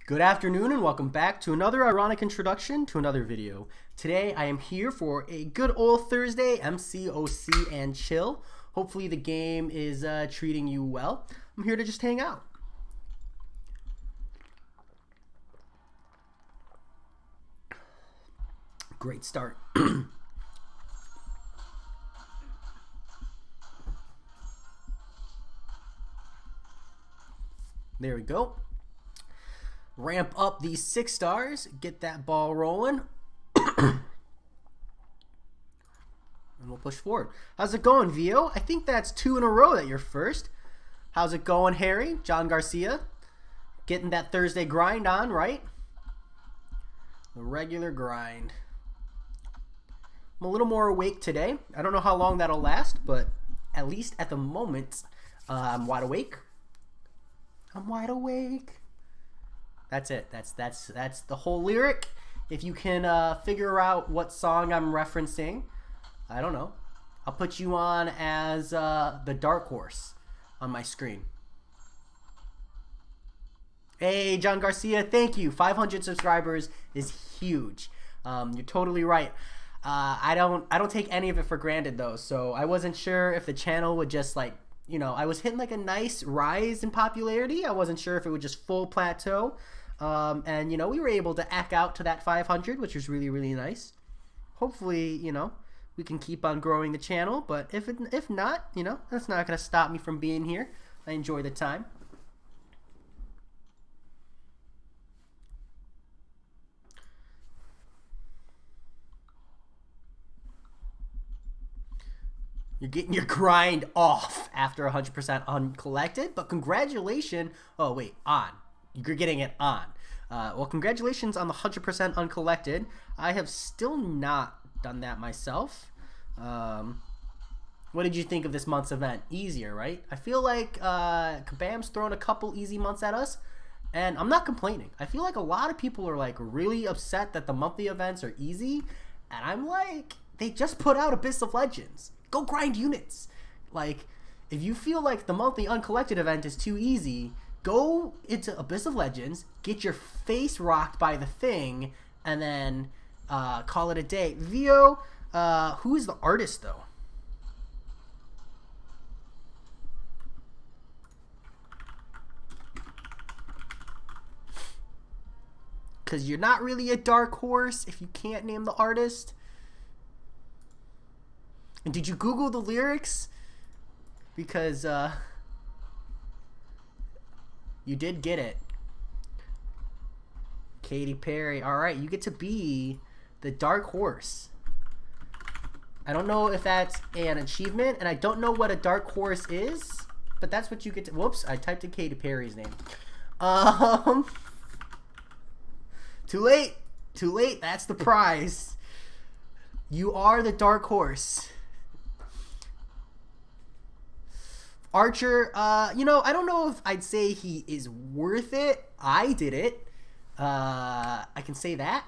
Good afternoon and welcome back to another ironic introduction to another video. Today I am here for a good old Thursday MCOC and chill. Hopefully the game is treating you well. I'm here to just hang out. Great start. There we go. Ramp up these 6 stars, get that ball rolling, and we'll push forward. How's it going, Vio? I think that's 2 in a row that you're first. How's it going, Harry? John Garcia? Getting that Thursday grind on, right? The regular grind. I'm a little more awake today. I don't know how long that'll last, but at least at the moment, I'm wide awake. I'm wide awake. That's it. That's the whole lyric. If you can figure out what song I'm referencing, I don't know. I'll put you on as the dark horse on my screen. Hey, John Garcia, thank you. 500 subscribers is huge. You're totally right. I don't take any of it for granted though. So I wasn't sure if the channel would just I was hitting like a nice rise in popularity. I wasn't sure if it would just full plateau. And we were able to eke out to that 500, which was really, really nice. Hopefully, we can keep on growing the channel, but if not, that's not going to stop me from being here. I enjoy the time. You're getting your grind off after 100% uncollected, but congratulations. Oh, wait, on. You're getting it on. Well, congratulations on the 100% uncollected. I have still not done that myself. What did you think of this month's event? Easier, right? I feel like Kabam's thrown a couple easy months at us, and I'm not complaining. I feel like a lot of people are really upset that the monthly events are easy, and I'm like, they just put out Abyss of Legends. Go grind units. If you feel like the monthly uncollected event is too easy, go into Abyss of Legends, get your face rocked by the thing, and then call it a day. Vio, who is the artist though? Because you're not really a dark horse if you can't name the artist. And did you Google the lyrics? Because you did get it. Katy Perry. All right, you get to be the dark horse. I don't know if that's an achievement, and I don't know what a dark horse is, but that's what you get to. Whoops, I typed in Katy Perry's name. Too late. Too late. That's the prize. You are the dark horse. Archer, I don't know if I'd say he is worth it. I did it. I can say that.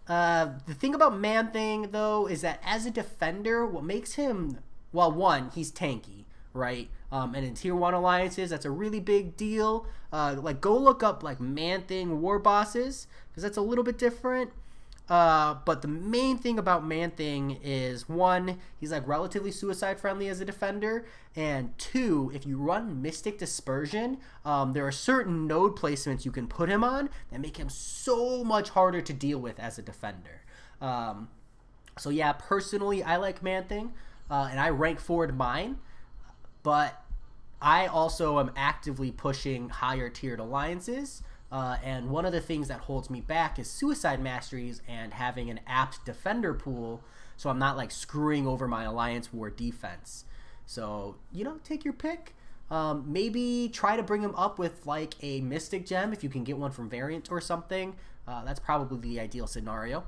The thing about Man-Thing, though, is that as a defender, what makes him, well, one, he's tanky, right? And in Tier 1 alliances, that's a really big deal. Go look up, Man-Thing war bosses, because that's a little bit different. But the main thing about Man-Thing is, one, he's relatively suicide friendly as a defender, and two, if you run Mystic Dispersion, there are certain node placements you can put him on that make him so much harder to deal with as a defender. So yeah, personally, I like Man-Thing, and I rank forward mine, but I also am actively pushing higher tiered alliances. And one of the things that holds me back is suicide masteries and having an apt defender pool, so I'm not screwing over my alliance war defense. So take your pick. Maybe try to bring him up with a mystic gem if you can get one from Variant or something. That's probably the ideal scenario.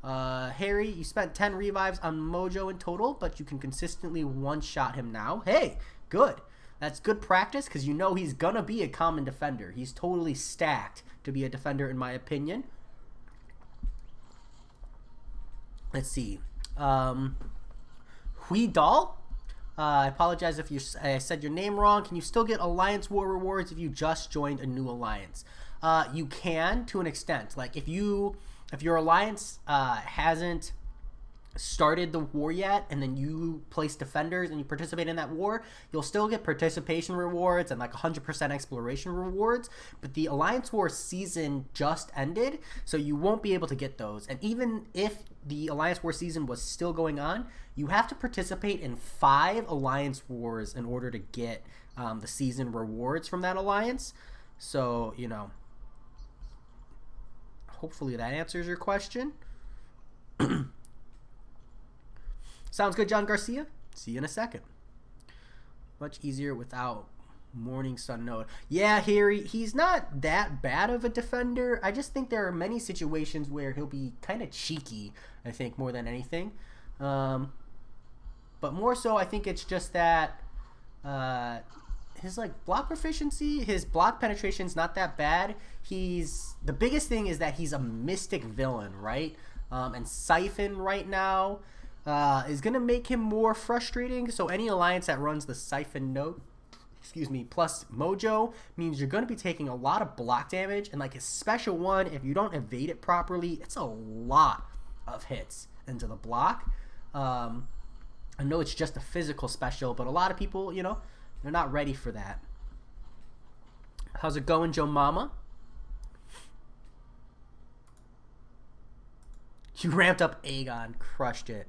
Harry, you spent 10 revives on Mojo in total, but you can consistently one-shot him now. Hey, good. That's good practice because he's going to be a common defender. He's totally stacked to be a defender in my opinion. Let's see. Hui Dahl. I apologize if I said your name wrong. Can you still get Alliance War rewards if you just joined a new alliance? You can, to an extent. Like if your alliance hasn't started the war yet, and then you place defenders and you participate in that war, you'll still get participation rewards and like 100% exploration rewards, but the Alliance War season just ended, so you won't be able to get those. And even if the Alliance War season was still going on, you have to participate in 5 Alliance Wars in order to get the season rewards from that alliance. So, you know, hopefully that answers your question. Sounds good, John Garcia. See you in a second. Much easier without Morning Sun Node. Yeah, Harry, he's not that bad of a defender. I just think there are many situations where he'll be kind of cheeky, I think, more than anything. But more so, I think it's just that his like block proficiency, his block penetration is not that bad. The biggest thing is that he's a mystic villain, right? And Siphon right now is going to make him more frustrating. So any alliance that runs the Siphon node, plus Mojo, means you're going to be taking a lot of block damage. And like his special one, if you don't evade it properly, it's a lot of hits into the block. I know it's just a physical special, but a lot of people, you know, they're not ready for that. How's it going, Joe Mama? You ramped up Aegon, crushed it.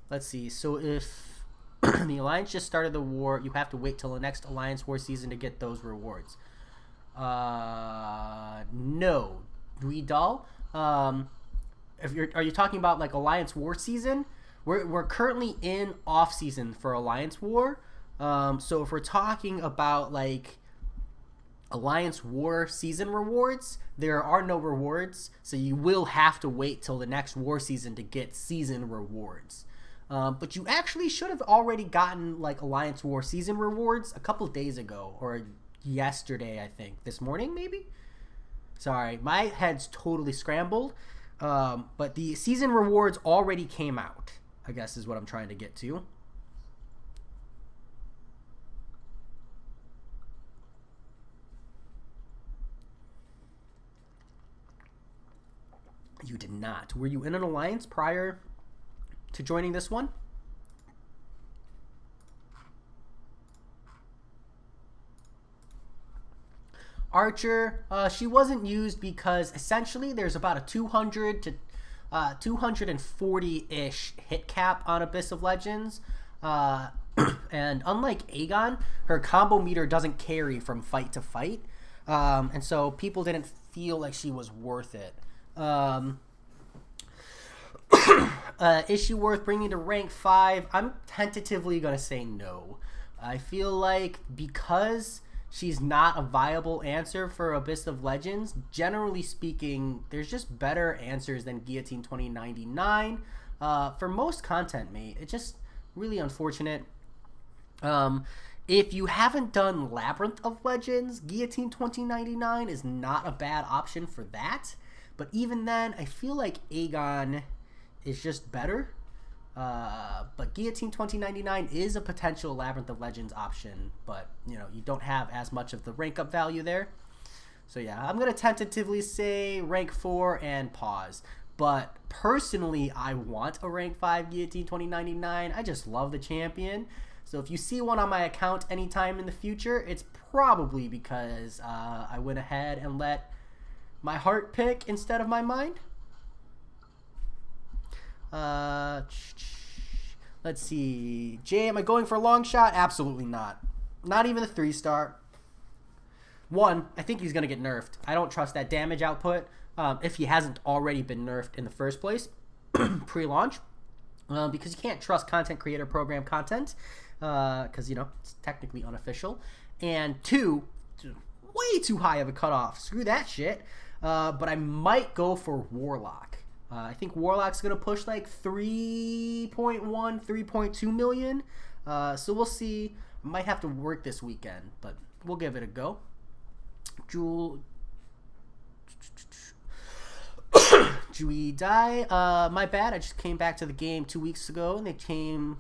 Let's see. So if the alliance just started the war, you have to wait till the next Alliance War season to get those rewards. No, Guidal. Are you talking about like Alliance War season? We're currently in off season for Alliance War. So if we're talking about like Alliance War season rewards, there are no rewards. So you will have to wait till the next war season to get season rewards. But you actually should have already gotten like Alliance War season rewards a couple days ago, or yesterday, I think. This morning, maybe? Sorry, my head's totally scrambled. But the season rewards already came out, I guess is what I'm trying to get to. You did not. Were you in an alliance prior to joining this one? Archer, she wasn't used because essentially there's about a 200 to 240-ish hit cap on Abyss of Legends. And unlike Aegon, her combo meter doesn't carry from fight to fight. And so people didn't feel like she was worth it. Is she worth bringing to rank 5? I'm tentatively going to say no. I feel like because she's not a viable answer for Abyss of Legends, generally speaking, there's just better answers than Guillotine 2099 for most content, mate. It's just really unfortunate. If you haven't done Labyrinth of Legends, Guillotine 2099 is not a bad option for that. But even then, I feel like Aegon is just better. But Guillotine 2099 is a potential Labyrinth of Legends option, but you know, you don't have as much of the rank up value there. So yeah, I'm gonna tentatively say rank 4 and pause. But personally, I want a rank 5 Guillotine 2099. I just love the champion. So if you see one on my account anytime in the future, it's probably because I went ahead and let my heart pick instead of my mind. Let's see. Jay, am I going for a long shot? Absolutely not. Not even a 3-star. 1, I think he's going to get nerfed. I don't trust that damage output if he hasn't already been nerfed in the first place pre-launch. Because you can't trust content creator program content because, you know, it's technically unofficial. And 2, way too high of a cutoff. Screw that shit. but I might go for Warlock. I think Warlock's going to push like 3.1, 3.2 million. So we'll see. Might have to work this weekend, but we'll give it a go. Jewel. Jui Dai. My bad. I just came back to the game 2 weeks ago, and they came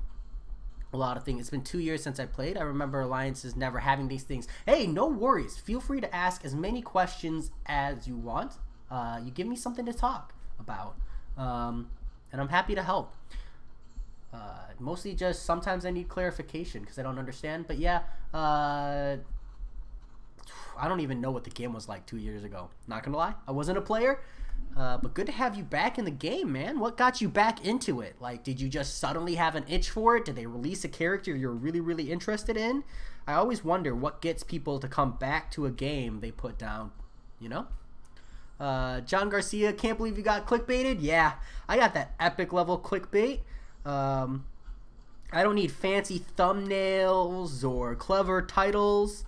a lot of things. It's been 2 years since I played. I remember Alliances never having these things. Hey, no worries. Feel free to ask as many questions as you want. You give me something to talk about, and I'm happy to help. Mostly just sometimes I need clarification because I don't understand. But yeah, I don't even know what the game was like 2 years ago. Not gonna lie, I wasn't a player. But good to have you back in the game, man. What got you back into it? Like, did you just suddenly have an itch for it? Did they release a character you're really, really interested in? I always wonder what gets people to come back to a game they put down, you know? John Garcia, can't believe you got clickbaited. Yeah, I got that epic level clickbait. I don't need fancy thumbnails or clever titles.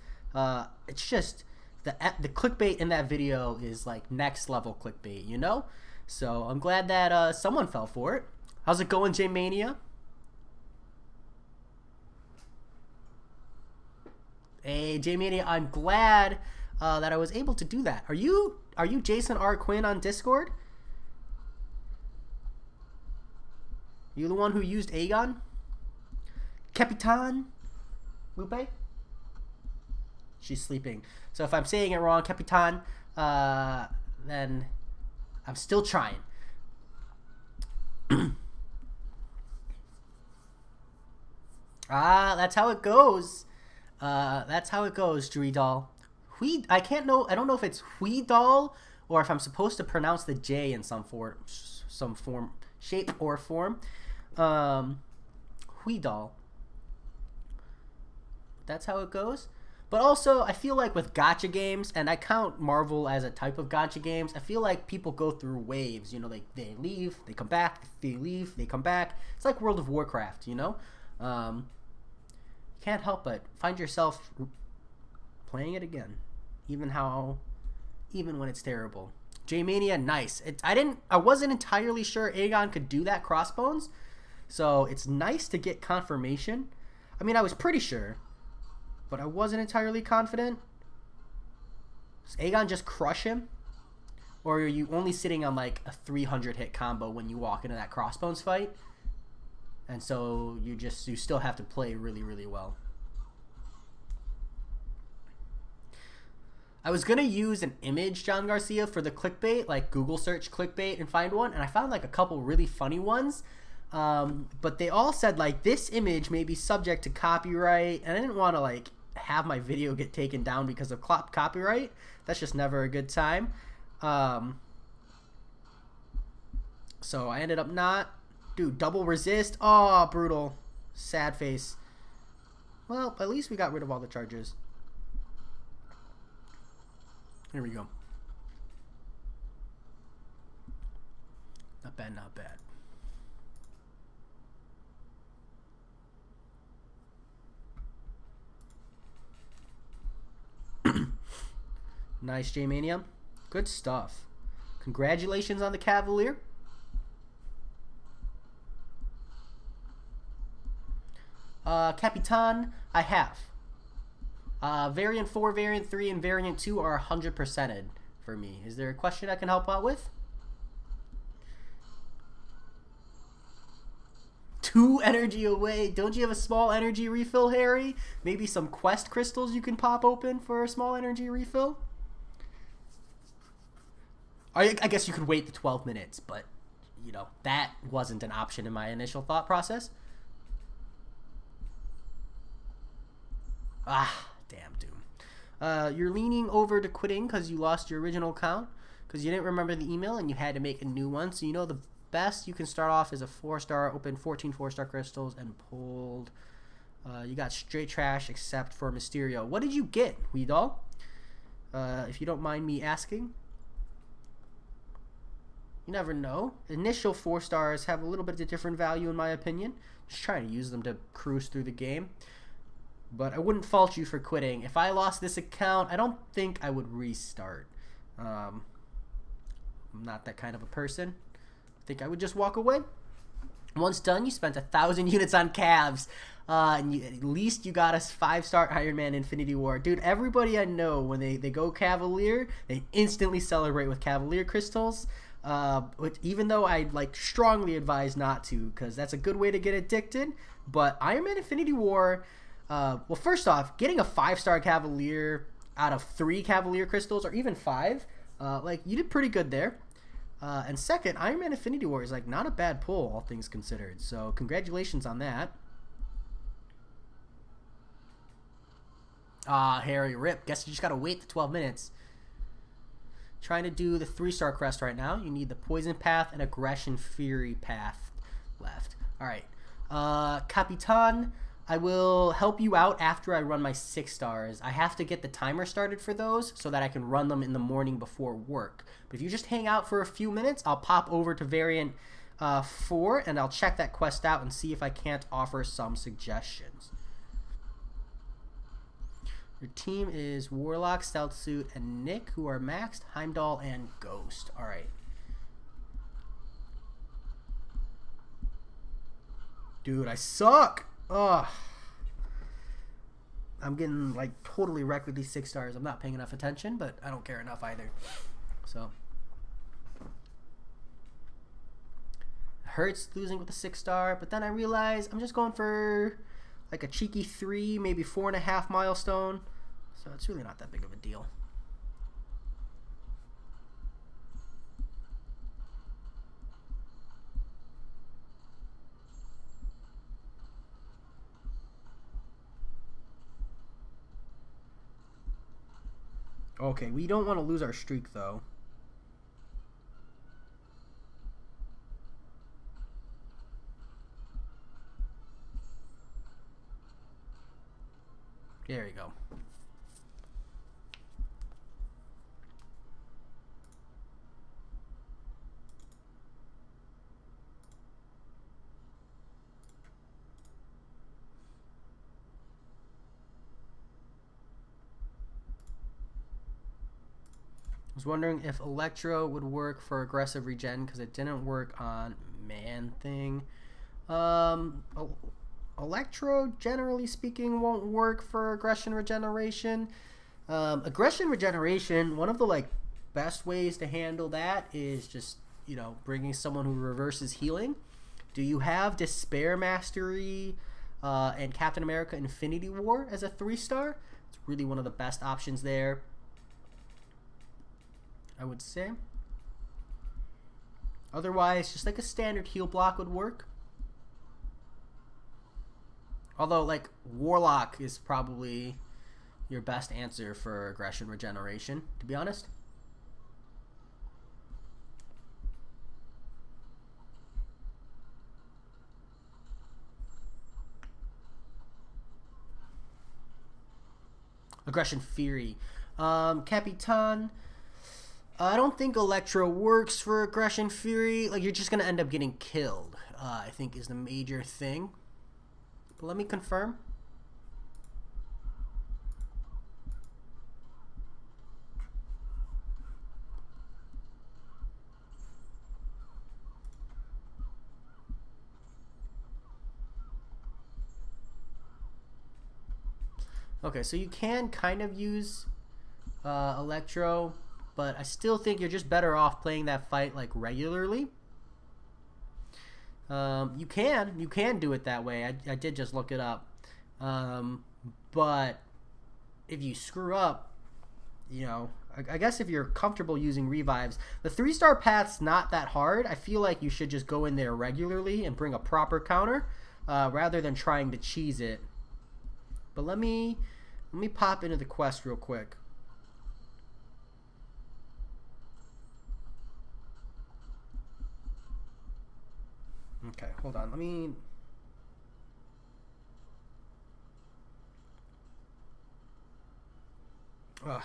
It's just the clickbait in that video is like next level clickbait, you know? So I'm glad that someone fell for it. How's it going, J-Mania? Hey, J-Mania, I'm glad that I was able to do that. Are you Jason R. Quinn on Discord? You the one who used Aegon? Capitan Lupe? She's sleeping. So if I'm saying it wrong, Capitan, then I'm still trying. That's how it goes. That's how it goes, Druidal. I don't know if it's Huidal or if I'm supposed to pronounce the J in some form, shape or form. Huidal. That's how it goes. But also, I feel like with gacha games, and I count Marvel as a type of gacha games, I feel like people go through waves. You know, they leave, they come back, they leave, they come back. It's like World of Warcraft, you know? You can't help but find yourself playing it again, even when it's terrible. J-Mania, nice. I wasn't entirely sure Aegon could do that crossbones, so it's nice to get confirmation. I mean, I was pretty sure, but I wasn't entirely confident. Does Aegon just crush him? Or are you only sitting on like a 300 hit combo when you walk into that crossbones fight? And so you still have to play really, really well. I was going to use an image, John Garcia, for the clickbait, like Google search clickbait and find one. And I found like a couple really funny ones. But they all said like this image may be subject to copyright. And I didn't want to like have my video get taken down because of copyright. That's just never a good time. So I ended up not. Dude, double resist. Oh, brutal. Sad face. Well, at least we got rid of all the charges. Here we go. Not bad, not bad. Nice, J-Mania. Good stuff. Congratulations on the Cavalier. Capitan, I have. Variant 4, Variant 3, and Variant 2 are 100%ed for me. Is there a question I can help out with? 2 energy away. Don't you have a small energy refill, Harry? Maybe some quest crystals you can pop open for a small energy refill? I guess you could wait the 12 minutes, but, you know, that wasn't an option in my initial thought process. Ah, damn, Doom. You're leaning over to quitting because you lost your original account because you didn't remember the email and you had to make a new one. So you know the best you can start off is a 4-star, open 14 4-star crystals, and pulled. You got straight trash except for Mysterio. What did you get, Weedall? If you don't mind me asking. You never know. Initial 4 stars have a little bit of a different value in my opinion. Just trying to use them to cruise through the game. But I wouldn't fault you for quitting. If I lost this account, I don't think I would restart. I'm not that kind of a person. I think I would just walk away. Once done, you spent 1,000 units on calves. And at least you got a 5-star Iron Man Infinity War. Dude, everybody I know, when they go Cavalier, they instantly celebrate with Cavalier crystals. Even though I strongly advise not to, because that's a good way to get addicted. But Iron Man Infinity War, well, first off, getting a 5-star Cavalier out of 3 Cavalier crystals, or even 5, you did pretty good there. And second, Iron Man Infinity War is not a bad pull, all things considered. So congratulations on that. Harry, rip. Guess you just gotta wait the 12 minutes. Trying to do the 3-star crest right now. You need the Poison Path and Aggression Fury path left. Alright. Capitan, I will help you out after I run my 6 stars. I have to get the timer started for those so that I can run them in the morning before work. But if you just hang out for a few minutes, I'll pop over to variant 4 and I'll check that quest out and see if I can't offer some suggestions. Your team is Warlock, Stealth Suit, and Nick, who are maxed, Heimdall, and Ghost. Alright. Dude, I suck! Ugh. I'm getting, totally wrecked with these 6 stars. I'm not paying enough attention, but I don't care enough either. So. It hurts losing with a 6-star, but then I realize I'm just going for a cheeky 3, maybe 4.5 milestone. So it's really not that big of a deal. Okay, we don't want to lose our streak, though. There you go. I was wondering if Electro would work for aggressive regen because it didn't work on Man-Thing. Electro, generally speaking, won't work for aggression regeneration. Aggression regeneration, one of the best ways to handle that is just bringing someone who reverses healing. Do you have Despair Mastery and Captain America Infinity War as a 3-star? It's really one of the best options there, I would say. Otherwise, just a standard heal block would work. Although, Warlock is probably your best answer for aggression regeneration, to be honest. Aggression Fury. Capitan, I don't think Electro works for Aggression Fury. You're just going to end up getting killed, I think is the major thing. But let me confirm. Okay, so you can kind of use Electro, but I still think you're just better off playing that fight regularly. You can do it that way. I did just look it up. But if you screw up, I guess if you're comfortable using revives, the 3-star path's not that hard. I feel like you should just go in there regularly and bring a proper counter, rather than trying to cheese it. But let me pop into the quest real quick. Okay, hold on. Let me... Ugh.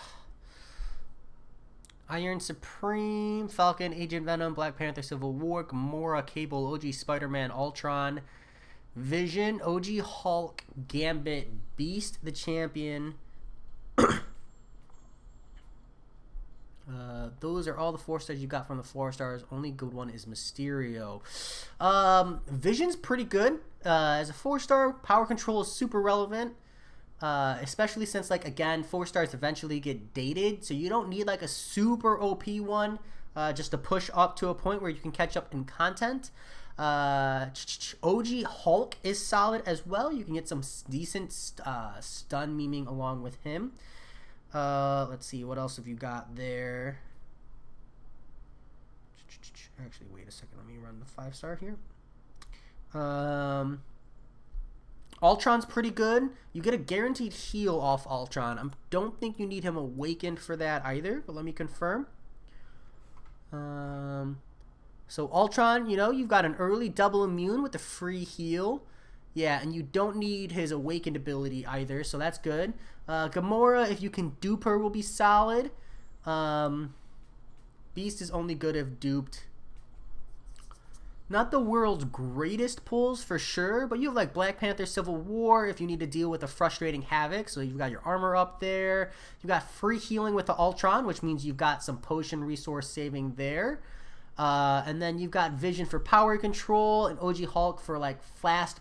Iron Supreme, Falcon, Agent Venom, Black Panther, Civil War, Gamora, Cable, OG Spider-Man, Ultron, Vision, OG Hulk, Gambit, Beast the Champion, Those are all the 4 stars you got from the 4 stars. Only good one is Mysterio. Vision's pretty good. As a 4-star, power control is super relevant. Especially since, like, again, 4 stars eventually get dated, so you don't need like a super OP one just to push up to a point where you can catch up in content. OG Hulk is solid as well. You can get some decent stun memeing along with him. Let's see, what else have you got there? Actually, wait a second. Let me run the 5-star here. Ultron's pretty good. You get a guaranteed heal off Ultron. I don't think you need him awakened for that either, but let me confirm. So Ultron, you know, you've got an early double immune with the free heal. Yeah, and you don't need his awakened ability either, so that's good. Gamora, if you can dupe her, will be solid. Beast is only good if duped. Not the world's greatest pulls for sure, but you have like Black Panther Civil War if you need to deal with a frustrating Havoc. So you've got your armor up there. You've got free healing with the Ultron, which means you've got some potion resource saving there. And then you've got Vision for power control and OG Hulk for like fast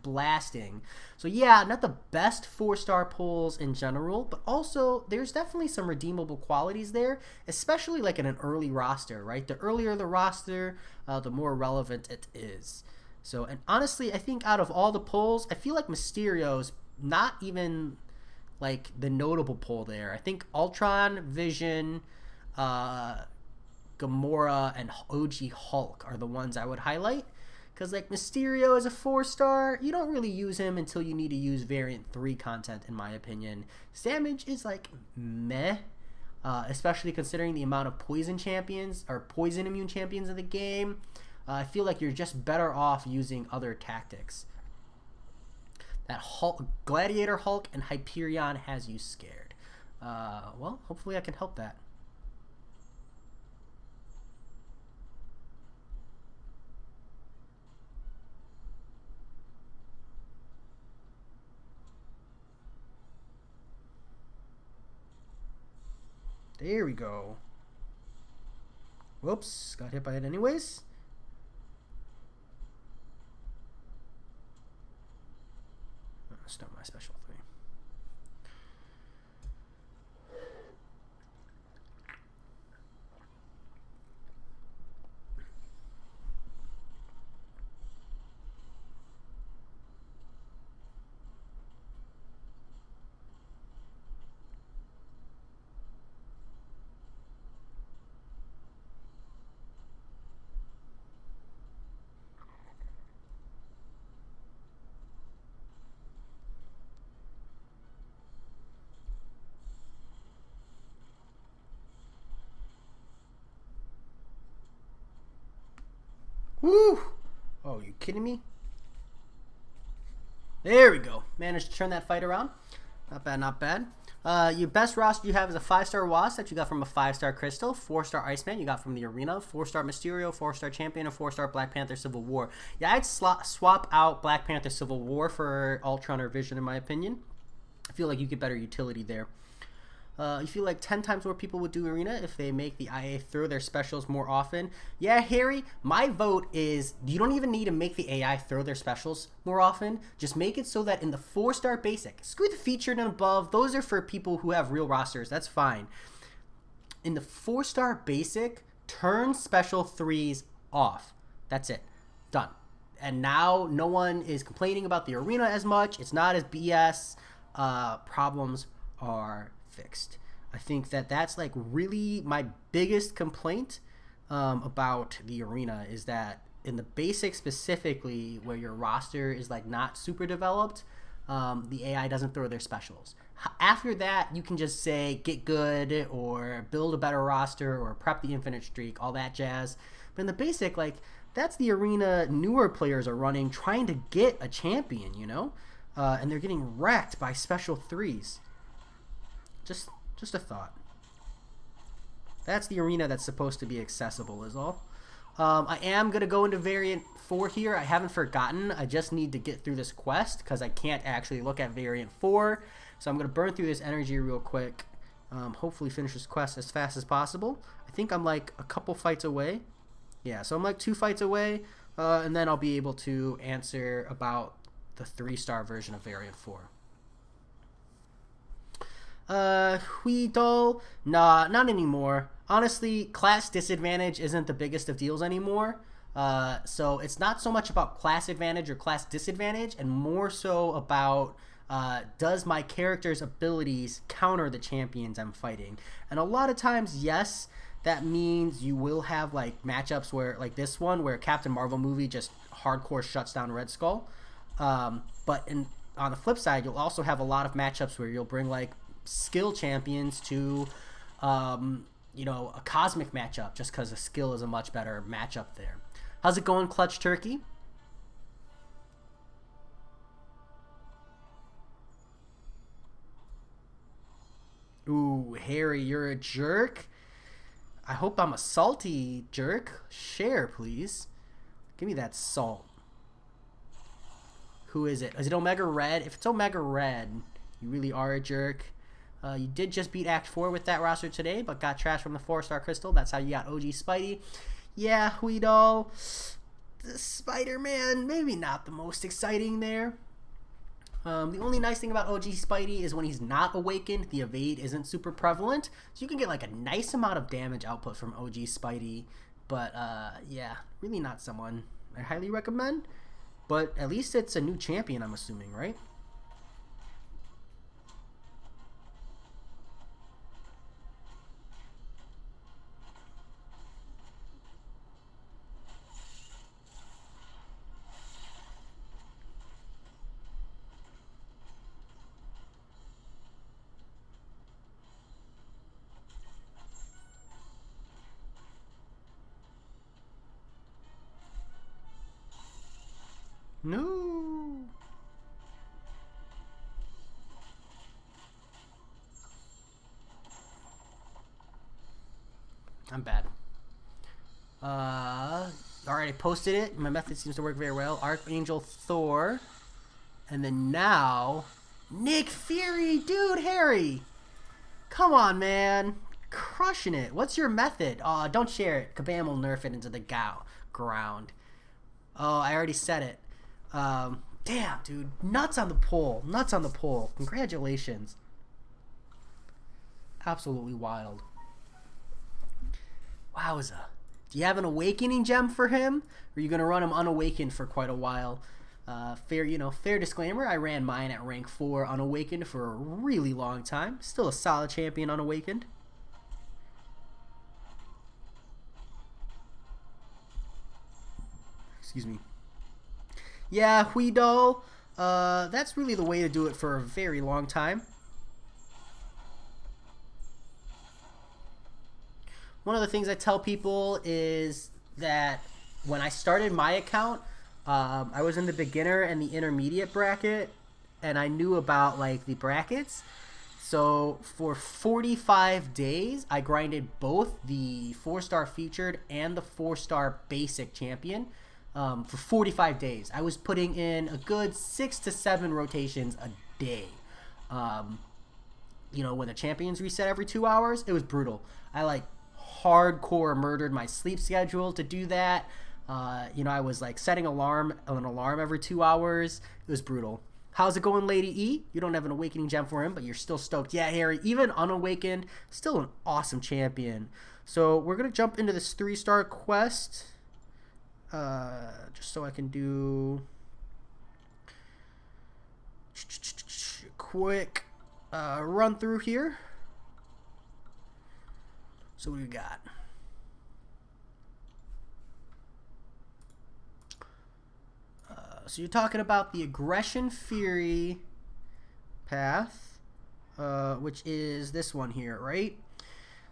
blasting. So yeah, not the best 4-star pulls in general, but also there's definitely some redeemable qualities there, especially like in an early roster, right? The earlier the roster, the more relevant it is. So, and honestly, I think out of all the pulls, I feel like Mysterio's not even like the notable pull there. I think Ultron, Vision, Gamora, and OG Hulk are the ones I would highlight. Because, like, Mysterio as a 4-star, you don't really use him until you need to use Variant 3 content, in my opinion. Damage is, like, meh. Especially considering the amount of poison champions, or poison immune champions in the game. I feel like you're just better off using other tactics. That Hulk, Gladiator Hulk and Hyperion has you scared. Well, hopefully I can help that. There we go. Whoops, got hit by it anyways. That's not my special thing. Woo! Oh, you kidding me? There we go. Managed to turn that fight around. Not bad, not bad. Your best roster you have is a 5-star Wasp that you got from a 5-star Crystal, 4-star Iceman you got from the Arena, 4-star Mysterio, 4-star Champion, and 4-star Black Panther Civil War. Yeah, I'd swap out Black Panther Civil War for Ultron or Vision, in my opinion. I feel like you get better utility there. You feel like 10 times more people would do Arena if they make the IA throw their specials more often. Yeah, Harry, my vote is you don't even need to make the AI throw their specials more often. Just make it so that in the 4-star basic, screw the featured and above, those are for people who have real rosters, that's fine. In the 4-star basic, turn special 3s off. That's it. Done. And now no one is complaining about the Arena as much. It's not as BS. Problems are fixed. I think that that's like really my biggest complaint about the Arena is that in the basic specifically where your roster is like not super developed, the AI doesn't throw their specials. After that, you can just say get good or build a better roster or prep the infinite streak, all that jazz. But in the basic, like that's the Arena newer players are running trying to get a champion, you know? And they're getting wrecked by special 3s. Just a thought. That's the Arena that's supposed to be accessible is all. I am going to go into Variant 4 here. I haven't forgotten. I just need to get through this quest because I can't actually look at Variant 4. So I'm going to burn through this energy real quick. Hopefully finish this quest as fast as possible. I think I'm like a couple fights away. Yeah, so I'm like 2 fights away, and then I'll be able to answer about the 3-star version of Variant 4. Huidol? Nah, not anymore. Honestly, class disadvantage isn't the biggest of deals anymore. So it's not so much about class advantage or class disadvantage, and more so about does my character's abilities counter the champions I'm fighting? And a lot of times, yes, that means you will have like matchups where, like this one, where Captain Marvel movie just hardcore shuts down Red Skull. But on the flip side, you'll also have a lot of matchups where you'll bring like skill champions to, a cosmic matchup just because the skill is a much better matchup there. How's it going, Clutch Turkey? Ooh, Harry, you're a jerk. I hope I'm a salty jerk. Share, please. Give me that salt. Who is it? Is it Omega Red? If it's Omega Red, you really are a jerk. You did just beat Act 4 with that roster today, but got trash from the 4-star crystal. That's how you got OG Spidey. Yeah, Huidol. The Spider-Man, maybe not the most exciting there. The only nice thing about OG Spidey is when he's not awakened, the evade isn't super prevalent. So you can get like a nice amount of damage output from OG Spidey. But yeah, really not someone I highly recommend. But at least it's a new champion, I'm assuming, right? No. I'm bad. Alright, I posted it. My method seems to work very well. Archangel Thor. And then now, Nick Fury. Dude, Harry. Come on, man. Crushing it. What's your method? Don't share it. Kabam will nerf it into the ground. Oh, I already said it. Damn, dude. Nuts on the pole. Nuts on the pole. Congratulations. Absolutely wild. Wowza. Do you have an awakening gem for him? Or are you going to run him unawakened for quite a while? Fair disclaimer, I ran mine at rank 4 unawakened for a really long time. Still a solid champion unawakened. Excuse me. Yeah, Huidol. That's really the way to do it for a very long time. One of the things I tell people is that when I started my account, I was in the beginner and the intermediate bracket, and I knew about like the brackets. So for 45 days, I grinded both the 4-star featured and the 4-star basic champion for 45 days. I was putting in a good 6 to 7 rotations a day. When the champions reset every 2 hours, it was brutal. I like hardcore murdered my sleep schedule to do that. I was like setting an alarm every 2 hours. It was brutal. How's it going, Lady E? You don't have an awakening gem for him, but you're still stoked. Yeah, Harry, even unawakened, still an awesome champion. So we're going to jump into this 3-star quest. Just so I can do quick run through here. So what do we got? So you're talking about the aggression fury path, which is this one here, right?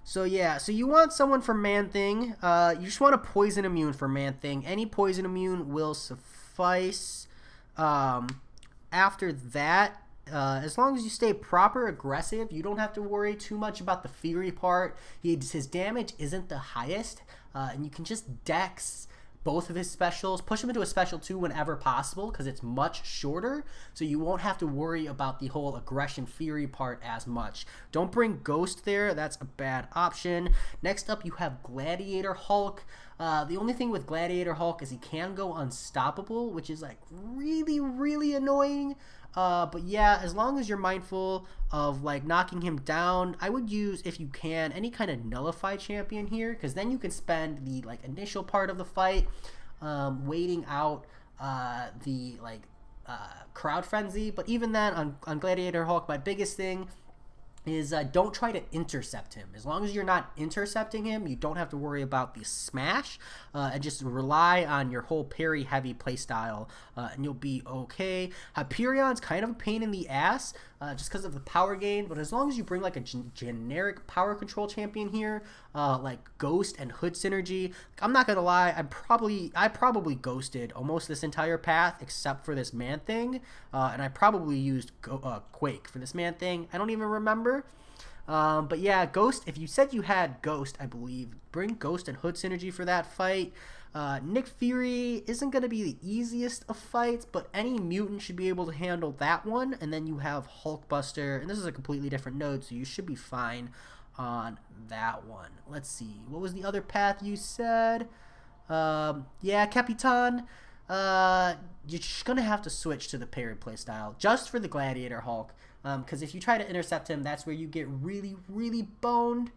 So yeah, so you want someone for Man-Thing. You just want a poison immune for Man-Thing. Any poison immune will suffice. After that, as long as you stay proper aggressive, you don't have to worry too much about the Fury part. His damage isn't the highest, and you can just dex both of his specials. Push him into a special 2 whenever possible because it's much shorter, so you won't have to worry about the whole aggression fury part as much. Don't bring Ghost there. That's a bad option. Next up, you have Gladiator Hulk. The only thing with Gladiator Hulk is he can go unstoppable, which is like really, really annoying. But yeah, as long as you're mindful of like knocking him down, I would use, if you can, any kind of nullify champion here, because then you can spend the like initial part of the fight waiting out the like crowd frenzy. But even then, on Gladiator Hulk, my biggest thing is don't try to intercept him. As long as you're not intercepting him, you don't have to worry about the smash, and just rely on your whole parry heavy playstyle, and you'll be okay. Hyperion's kind of a pain in the ass, just because of the power gain, but as long as you bring like a generic power control champion here, like Ghost and Hood synergy, I'm not gonna lie, I probably ghosted almost this entire path except for this man thing, and I probably used Quake for this man thing. I don't even remember. But yeah, Ghost, if you said you had Ghost, I believe, bring Ghost and Hood synergy for that fight. Nick Fury isn't going to be the easiest of fights, but any mutant should be able to handle that one. And then you have Hulkbuster, and this is a completely different node, so you should be fine on that one. Let's see. What was the other path you said? Yeah, Capitan. You're just going to have to switch to the parry playstyle just for the Gladiator Hulk. Because if you try to intercept him, that's where you get really, really boned.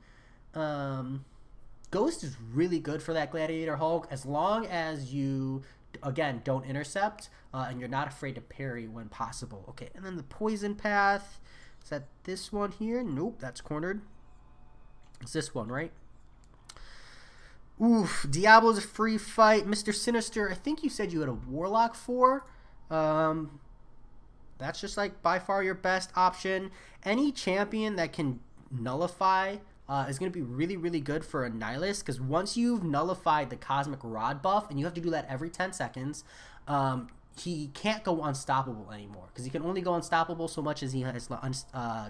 Ghost is really good for that Gladiator Hulk as long as you, again, don't intercept and you're not afraid to parry when possible. Okay, and then the poison path. Is that this one here? Nope, that's cornered. It's this one, right? Oof, Diablo's a free fight. Mr. Sinister, I think you said you had a Warlock for. That's just like by far your best option. Any champion that can nullify is going to be really, really good for a Nihilist, because once you've nullified the Cosmic Rod buff, and you have to do that every 10 seconds, he can't go unstoppable anymore, because he can only go unstoppable so much as he has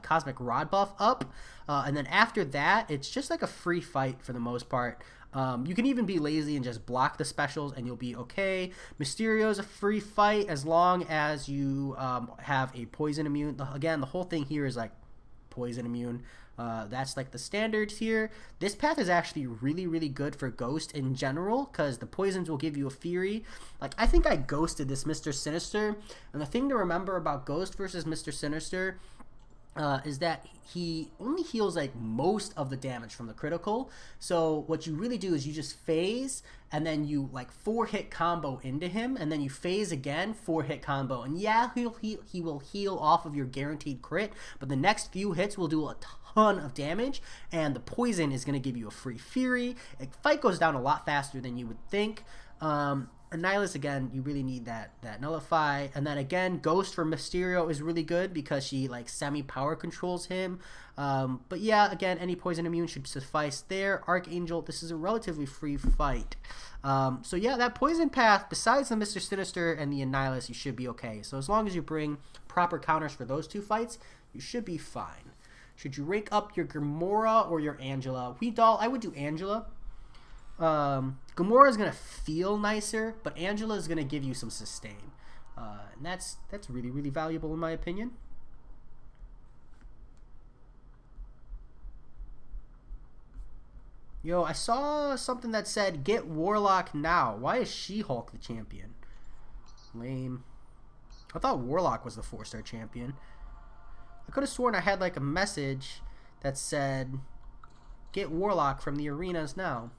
Cosmic Rod buff up, and then after that, it's just like a free fight for the most part. You can even be lazy and just block the specials and you'll be okay. Mysterio's a free fight as long as you have a poison immune. Again, the whole thing here is like poison immune. That's like the standards here. This path is actually really, really good for Ghost in general, because the poisons will give you a Fury. Like, I think I ghosted this Mr. Sinister, and the thing to remember about Ghost versus Mr. Sinister is that he only heals like most of the damage from the critical. So what you really do is you just phase, and then you like 4-hit combo into him, and then you phase again, 4-hit combo, and yeah, he will heal off of your guaranteed crit, but the next few hits will do a ton of damage, and the poison is going to give you a free Fury. The fight goes down a lot faster than you would think. Annihilus, again, you really need that nullify. And then again, Ghost for Mysterio is really good because she like semi-power controls him. But yeah, again, any poison immune should suffice there. Archangel, this is a relatively free fight. So yeah, that poison path, besides the Mr. Sinister and the Annihilus, you should be okay. So as long as you bring proper counters for those two fights, you should be fine. Should you rank up your Gamora or your Angela? I would do Angela. Gamora is gonna feel nicer, but Angela is gonna give you some sustain, and that's really, really valuable in my opinion. Yo, I saw something that said get Warlock now. Why is She-Hulk the champion? Lame. I thought Warlock was the 4-star champion. I could have sworn I had like a message that said get Warlock from the arenas now.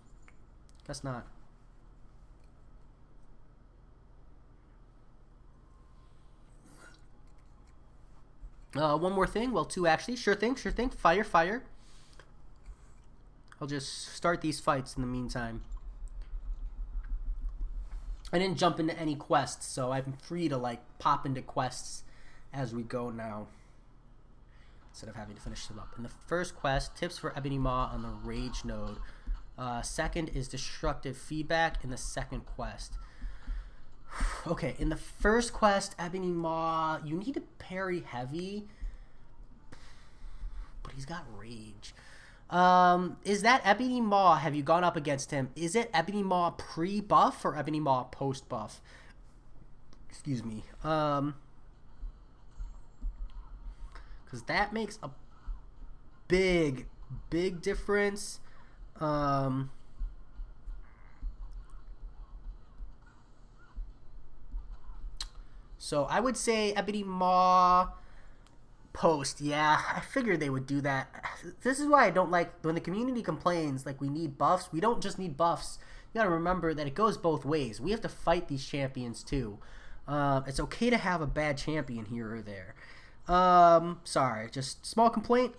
Guess not. One more thing. Well, two actually. Sure thing. Fire. I'll just start these fights in the meantime. I didn't jump into any quests, so I'm free to like pop into quests as we go now, instead of having to finish them up. In the first quest, tips for Ebony Maw on the Rage node. Second is destructive feedback in the second quest. Okay, in the first quest, Ebony Maw, you need to parry heavy, but he's got rage. Is that Ebony Maw? Have you gone up against him? Is it Ebony Maw pre-buff or Ebony Maw post-buff? Excuse me. Because that makes a big difference. So I would say Ebony Maw post. Yeah, I figured they would do that. This is why I don't like when the community complains like we need buffs. We don't just need buffs. You gotta remember that it goes both ways. We have to fight these champions too. It's okay to have a bad champion here or there. Sorry, just small complaint.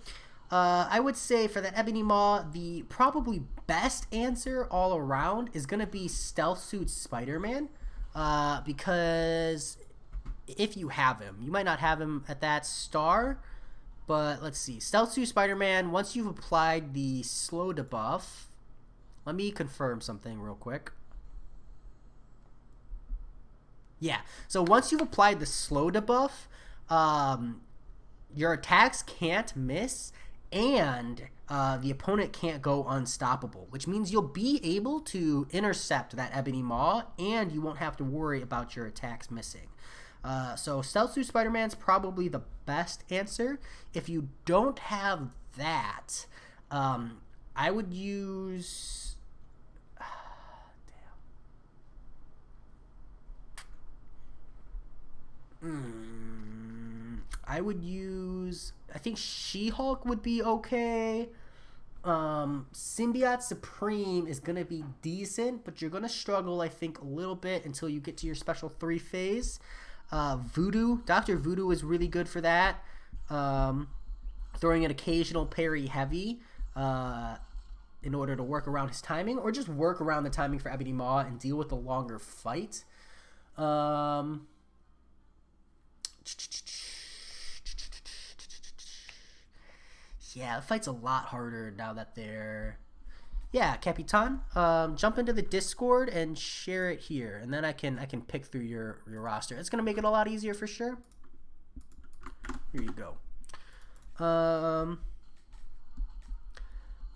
I would say for that Ebony Maw, the probably best answer all around is gonna be Stealth Suit Spider-Man, because if you have him, you might not have him at that star, but let's see. Stealth Suit Spider-Man, once you've applied the slow debuff, let me confirm something real quick. Yeah, so once you've applied the slow debuff, your attacks can't miss, and the opponent can't go unstoppable, which means you'll be able to intercept that Ebony Maw, and you won't have to worry about your attacks missing. So Stealth Suit Spider-Man's probably the best answer. If you don't have that, I would use... I would use... I think She-Hulk would be okay. Symbiote Supreme is going to be decent, but you're going to struggle, I think, a little bit until you get to your special 3 phase. Voodoo. Dr. Voodoo is really good for that. Throwing an occasional parry heavy in order to work around his timing, or just work around the timing for Ebony Maw and deal with the longer fight. Yeah, the fight's a lot harder now that they're... Yeah, Capitan, jump into the Discord and share it here, and then I can pick through your roster. It's gonna make it a lot easier for sure. Here you go.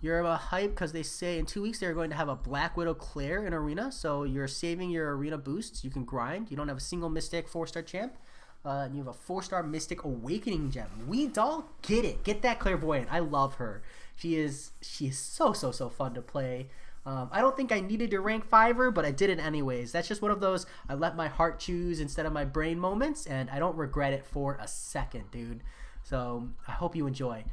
You're a hype because they say in 2 weeks they're going to have a Black Widow Claire in Arena, so you're saving your Arena boosts. You can grind. You don't have a single Mystic 4-star champ. And you have a 4-star Mystic Awakening gem. We doll, get it. Get that Clairvoyant. I love her. She is so fun to play. I don't think I needed to rank 5 her, but I did it anyways. That's just one of those I let my heart choose instead of my brain moments, and I don't regret it for a second, dude. So I hope you enjoy.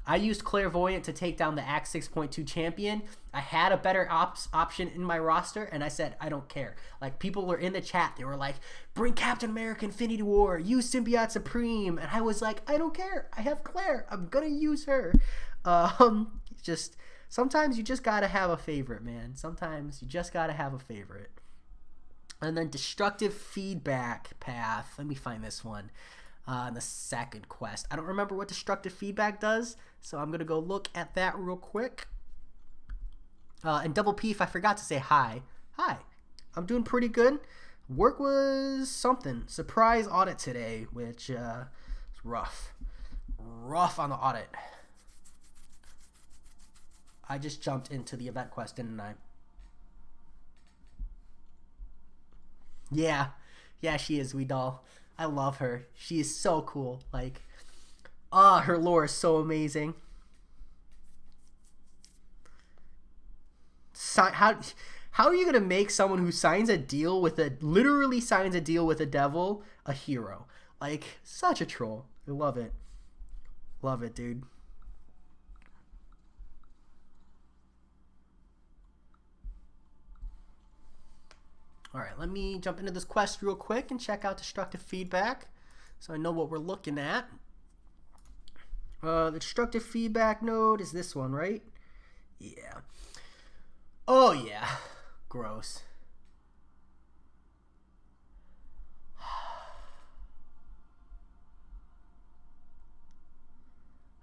I used Clairvoyant to take down the Act 6.2 champion. I had a better option in my roster, and I said, I don't care. Like, people were in the chat. They were like, bring Captain America Infinity War. Use Symbiote Supreme. And I was like, I don't care. I have Claire. I'm going to use her. Just sometimes you just got to have a favorite, man. Sometimes you just got to have a favorite. And then Destructive Feedback Path. Let me find this one. The second quest. I don't remember what Destructive Feedback does, so I'm going to go look at that real quick. And Double P, if I forgot to say hi. Hi. I'm doing pretty good. Work was something. Surprise audit today, which is rough. Rough on the audit. I just jumped into the event quest, didn't I? Yeah. Yeah, she is, Weedoll. I love her. She is so cool. Like, her lore is so amazing. How are you gonna make someone who literally signs a deal with a devil a hero? Like, such a troll. I love it. Love it, dude. Alright, let me jump into this quest real quick and check out Destructive Feedback so I know what we're looking at. The Destructive Feedback node is this one, right? Yeah. Oh, yeah. Gross.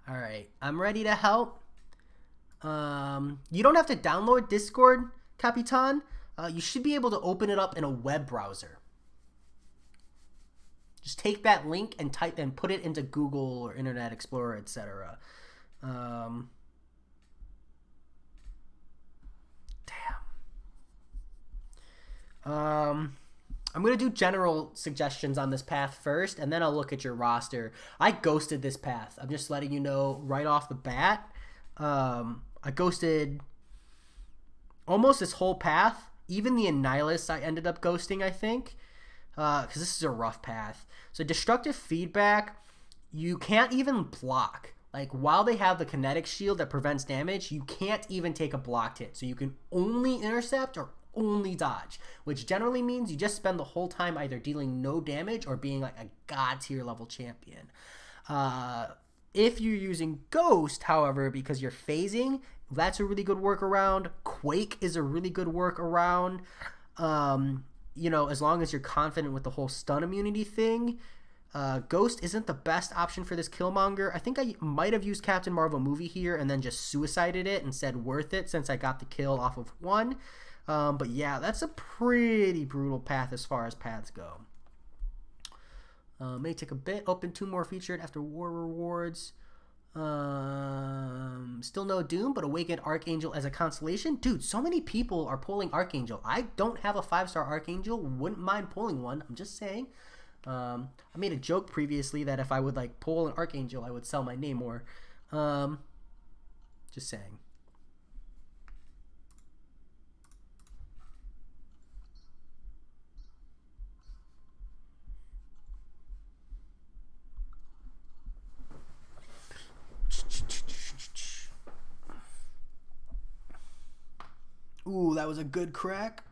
Alright, I'm ready to help. You don't have to download Discord, Capitan. You should be able to open it up in a web browser. Just take that link and put it into Google or Internet Explorer, etc. I'm going to do general suggestions on this path first, and then I'll look at your roster. I ghosted this path. I'm just letting you know right off the bat. I ghosted almost this whole path. Even the Annihilus I ended up ghosting, I think, because this is a rough path. So destructive feedback, you can't even block. Like, while they have the kinetic shield that prevents damage, you can't even take a blocked hit. So you can only intercept or only dodge, which generally means you just spend the whole time either dealing no damage or being like a god tier level champion. If you're using Ghost, however, because you're phasing, that's a really good workaround. Quake is a really good workaround. As long as you're confident with the whole stun immunity thing. Ghost isn't the best option for this Killmonger. I think I might have used Captain Marvel movie here and then just suicided it and said worth it since I got the kill off of one. But yeah, that's a pretty brutal path as far as paths go. May take a bit. Open 2 more featured after war rewards. Still no Doom, but Awakened Archangel as a constellation. Dude, so many people are pulling Archangel. I don't have a 5-star Archangel. Wouldn't mind pulling one. I'm just saying. I made a joke previously that if I would like pull an Archangel, I would sell my name more. Just saying. Ooh, that was a good crack.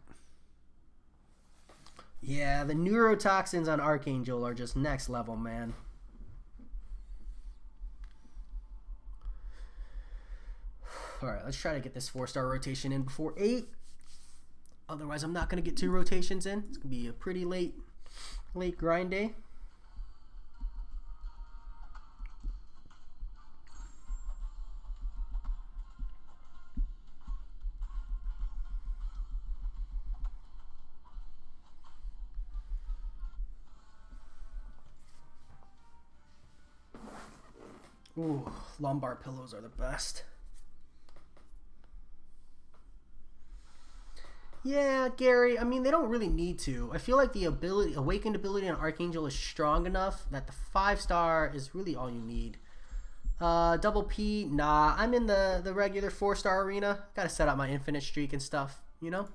Yeah, the neurotoxins on Archangel are just next level, man. Alright, let's try to get this 4-star rotation in before 8. Otherwise, I'm not going to get 2 rotations in. It's going to be a pretty late grind day. Ooh, lumbar pillows are the best. Yeah, Gary, I mean, they don't really need to. I feel like the awakened ability on Archangel is strong enough that the 5-star is really all you need. Double P, nah, I'm in the regular 4-star arena. Gotta set up my infinite streak and stuff, you know?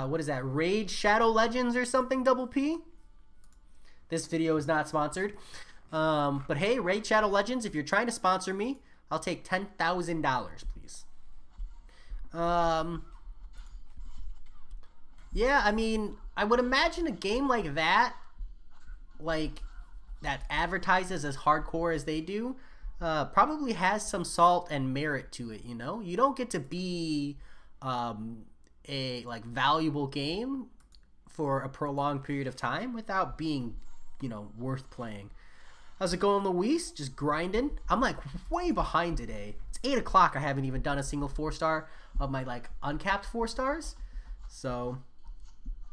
What is that? Raid Shadow Legends or something, Double P? This video is not sponsored. But hey, Raid Shadow Legends, if you're trying to sponsor me, I'll take $10,000, please. Yeah, I mean, I would imagine a game like that advertises as hardcore as they do, probably has some salt and merit to it. You know, you don't get to be a like valuable game for a prolonged period of time without being, you know, worth playing. How's it going, Luis? Just grinding. I'm like way behind today. It's 8 o'clock. I haven't even done a single 4-star of my like uncapped 4 stars. So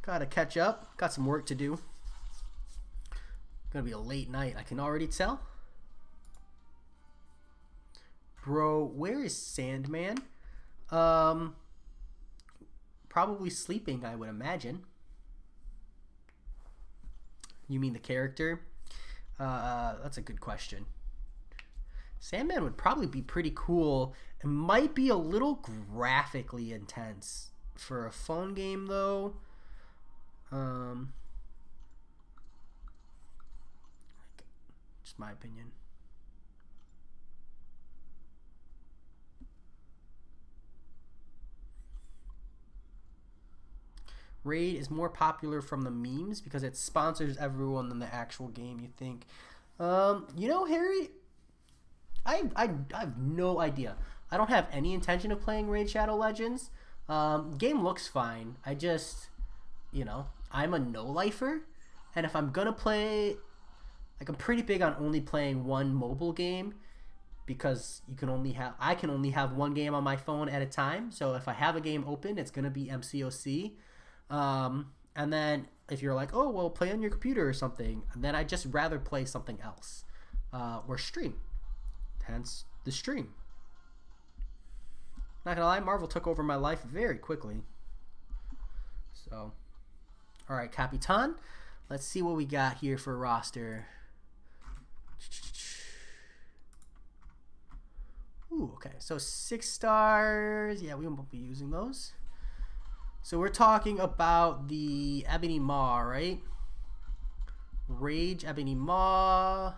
gotta catch up. Got some work to do. Gonna be a late night. I can already tell. Bro, where is Sandman? Probably sleeping, I would imagine. You mean the character? That's a good question. Sandman would probably be pretty cool. It might be a little graphically intense for a phone game, though. Just my opinion. Raid is more popular from the memes because it sponsors everyone than the actual game, you think. You know, Harry, I have no idea. I don't have any intention of playing Raid Shadow Legends. Game looks fine. I just, you know, I'm a no-lifer. And if I'm going to play, like, I'm pretty big on only playing one mobile game because I can only have one game on my phone at a time. So if I have a game open, it's going to be MCOC. And then if you're like, oh, well, play on your computer or something, then I'd just rather play something else, or stream. Hence the stream. Not gonna lie, Marvel took over my life very quickly. So, all right, Capitan. Let's see what we got here for roster. Ooh, okay. So 6 stars. Yeah, we won't be using those. So we're talking about the Ebony Maw, right? Rage Ebony Maw.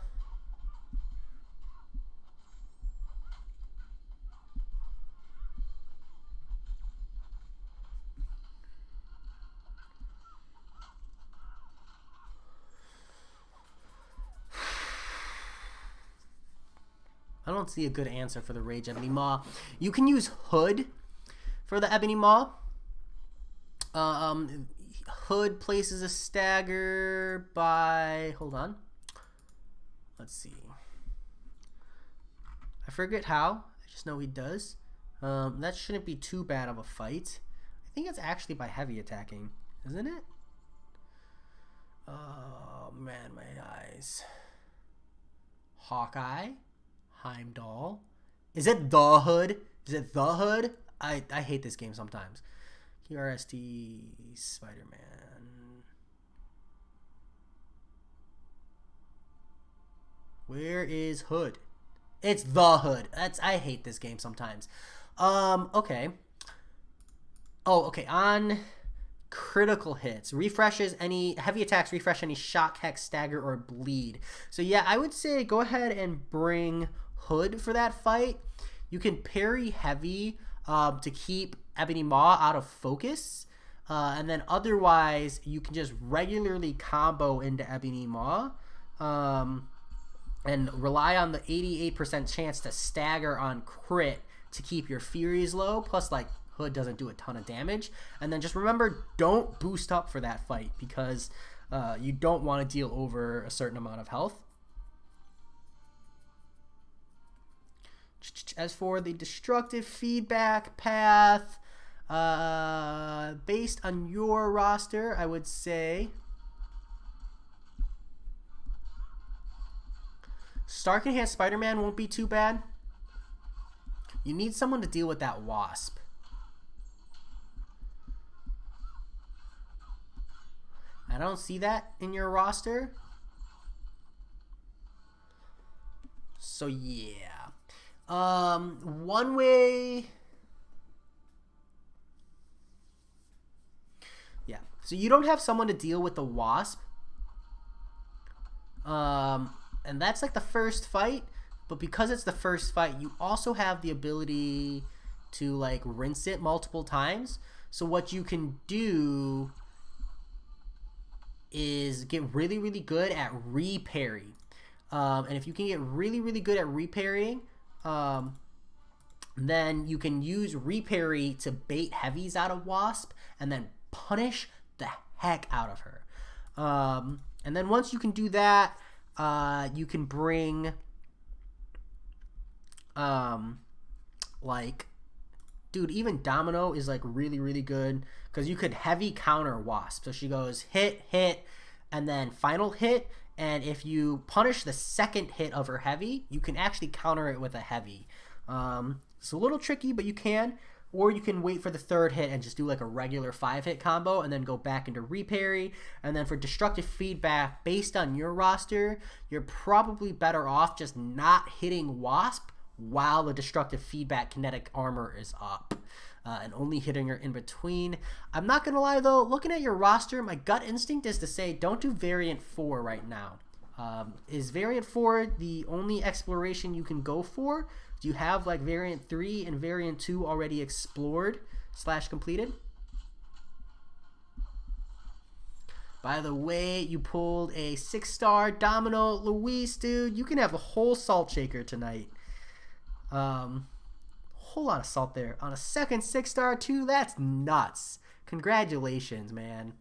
I don't see a good answer for the Rage Ebony Maw. You can use Hood for the Ebony Maw. Hood places a stagger by, hold on, let's see, I forget how, I just know he does. That shouldn't be too bad of a fight. I think it's actually by heavy attacking, isn't it? Oh man, my eyes. Hawkeye, Heimdall. Is it the Hood? Is it the Hood? I hate this game sometimes. QRST Spider-Man. Where is Hood? It's the Hood. I hate this game sometimes. Okay. Oh, okay. On critical hits, refreshes any heavy attacks, refresh any shock, hex, stagger, or bleed. So yeah, I would say go ahead and bring Hood for that fight. You can parry heavy to keep Ebony Maw out of focus, and then otherwise you can just regularly combo into Ebony Maw, and rely on the 88% chance to stagger on crit to keep your Furies low, plus like Hood doesn't do a ton of damage. And then just remember, don't boost up for that fight because you don't want to deal over a certain amount of health. As for the destructive feedback path, based on your roster, I would say Stark Enhanced Spider-Man won't be too bad. You need someone to deal with that Wasp. I don't see that in your roster. So yeah. One way. Yeah. So you don't have someone to deal with the Wasp. And that's like the first fight. But because it's the first fight, you also have the ability to like rinse it multiple times. So what you can do is get really, really good at re-parry. And if you can get really, really good at reparrying, then you can use reparry to bait heavies out of Wasp and then punish the heck out of her. And then once you can do that, you can bring like, dude, even Domino is like really, really good because you could heavy counter Wasp. So she goes hit, hit, and then final hit. And if you punish the second hit of her heavy, you can actually counter it with a heavy. It's a little tricky, but you can. Or you can wait for the third hit and just do like a regular 5-hit combo and then go back into reparry. And then for destructive feedback, based on your roster, you're probably better off just not hitting Wasp while the destructive feedback kinetic armor is up. And only hitting her in between. I'm not going to lie though, looking at your roster, my gut instinct is to say don't do variant 4 right now. Is variant 4 the only exploration you can go for? Do you have like variant 3 and variant 2 already explored / completed? By the way, you pulled a 6-star Domino Luis, dude. You can have a whole salt shaker tonight. Whole lot of salt there. On a second 6-star too, that's nuts. Congratulations, man.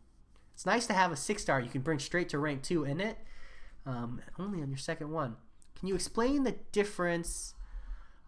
It's nice to have a 6-star you can bring straight to rank 2, isn't it? Only on your second one. Can you explain the difference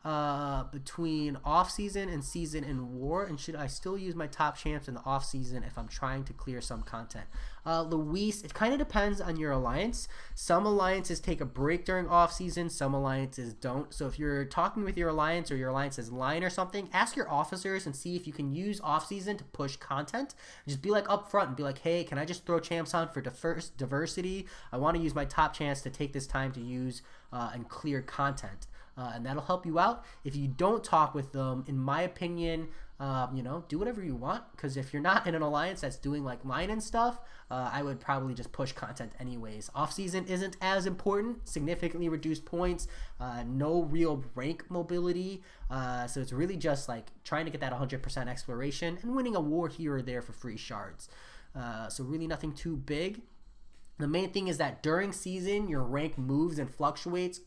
between off-season and season in war, and should I still use my top champs in the off-season if I'm trying to clear some content? Luis, it kind of depends on your alliance. Some alliances take a break during off-season, some alliances don't. So if you're talking with your alliance or your alliance is line or something, ask your officers and see if you can use off-season to push content. Just be like upfront and be like, hey, can I just throw champs on for diversity? I want to use my top champs to take this time to use and clear content. And that'll help you out. If you don't talk with them, in my opinion, do whatever you want, because if you're not in an alliance that's doing like line and stuff, I would probably just push content anyways. Off-season isn't as important, significantly reduced points, no real rank mobility, so it's really just like trying to get that 100% exploration and winning a war here or there for free shards. So really nothing too big. The main thing is that during season, your rank moves and fluctuates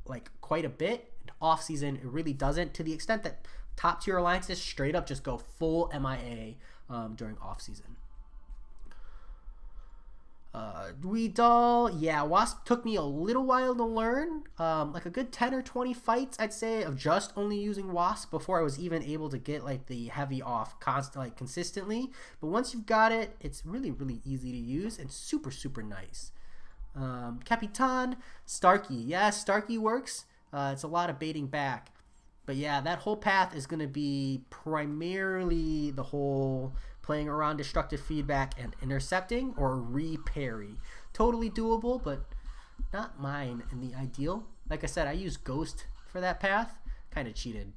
like quite a bit. Off season, it really doesn't, to the extent that top tier alliances straight up just go full MIA during off season. Dweedall, yeah, Wasp took me a little while to learn, like a good 10 or 20 fights, I'd say, of just only using Wasp before I was even able to get like the heavy off consistently. But once you've got it, it's really, really easy to use and super, super nice. Capitan, Starkey. Yeah, Starkey works. It's a lot of baiting back. But yeah, that whole path is going to be primarily the whole playing around destructive feedback and intercepting or reparry. Totally doable, but not mine in the ideal. Like I said, I use Ghost for that path. Kind of cheated.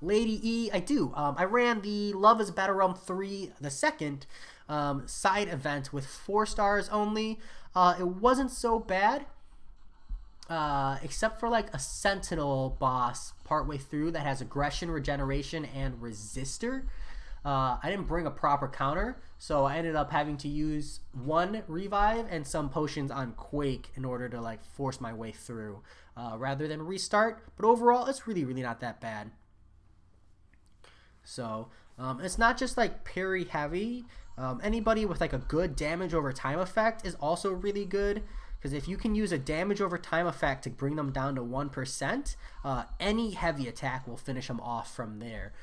Lady E, I do. I ran the Love is Battle Realm 3, the second side event with 4 stars only. It wasn't so bad, except for like a Sentinel boss partway through that has aggression, regeneration, and resistor. I didn't bring a proper counter, so I ended up having to use 1 revive and some potions on Quake in order to like force my way through, rather than restart. But overall, it's really, really not that bad. So it's not just like parry heavy. Anybody with like a good damage over time effect is also really good, because if you can use a damage over time effect to bring them down to 1%, any heavy attack will finish them off from there.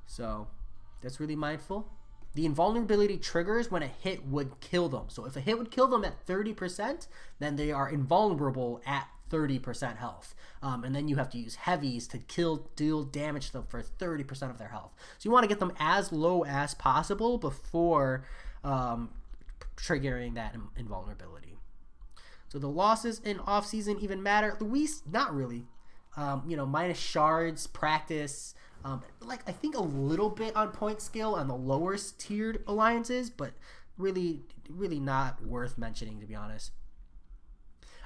So that's really mindful. The invulnerability triggers when a hit would kill them. So if a hit would kill them at 30%, then they are invulnerable at 30% health. And then you have to use heavies to deal damage to them for 30% of their health. So you want to get them as low as possible before triggering that invulnerability. So the losses in off-season even matter. Luis, not really. Minus shards, practice, like I think a little bit on point scale on the lower tiered alliances, but really, really not worth mentioning, to be honest.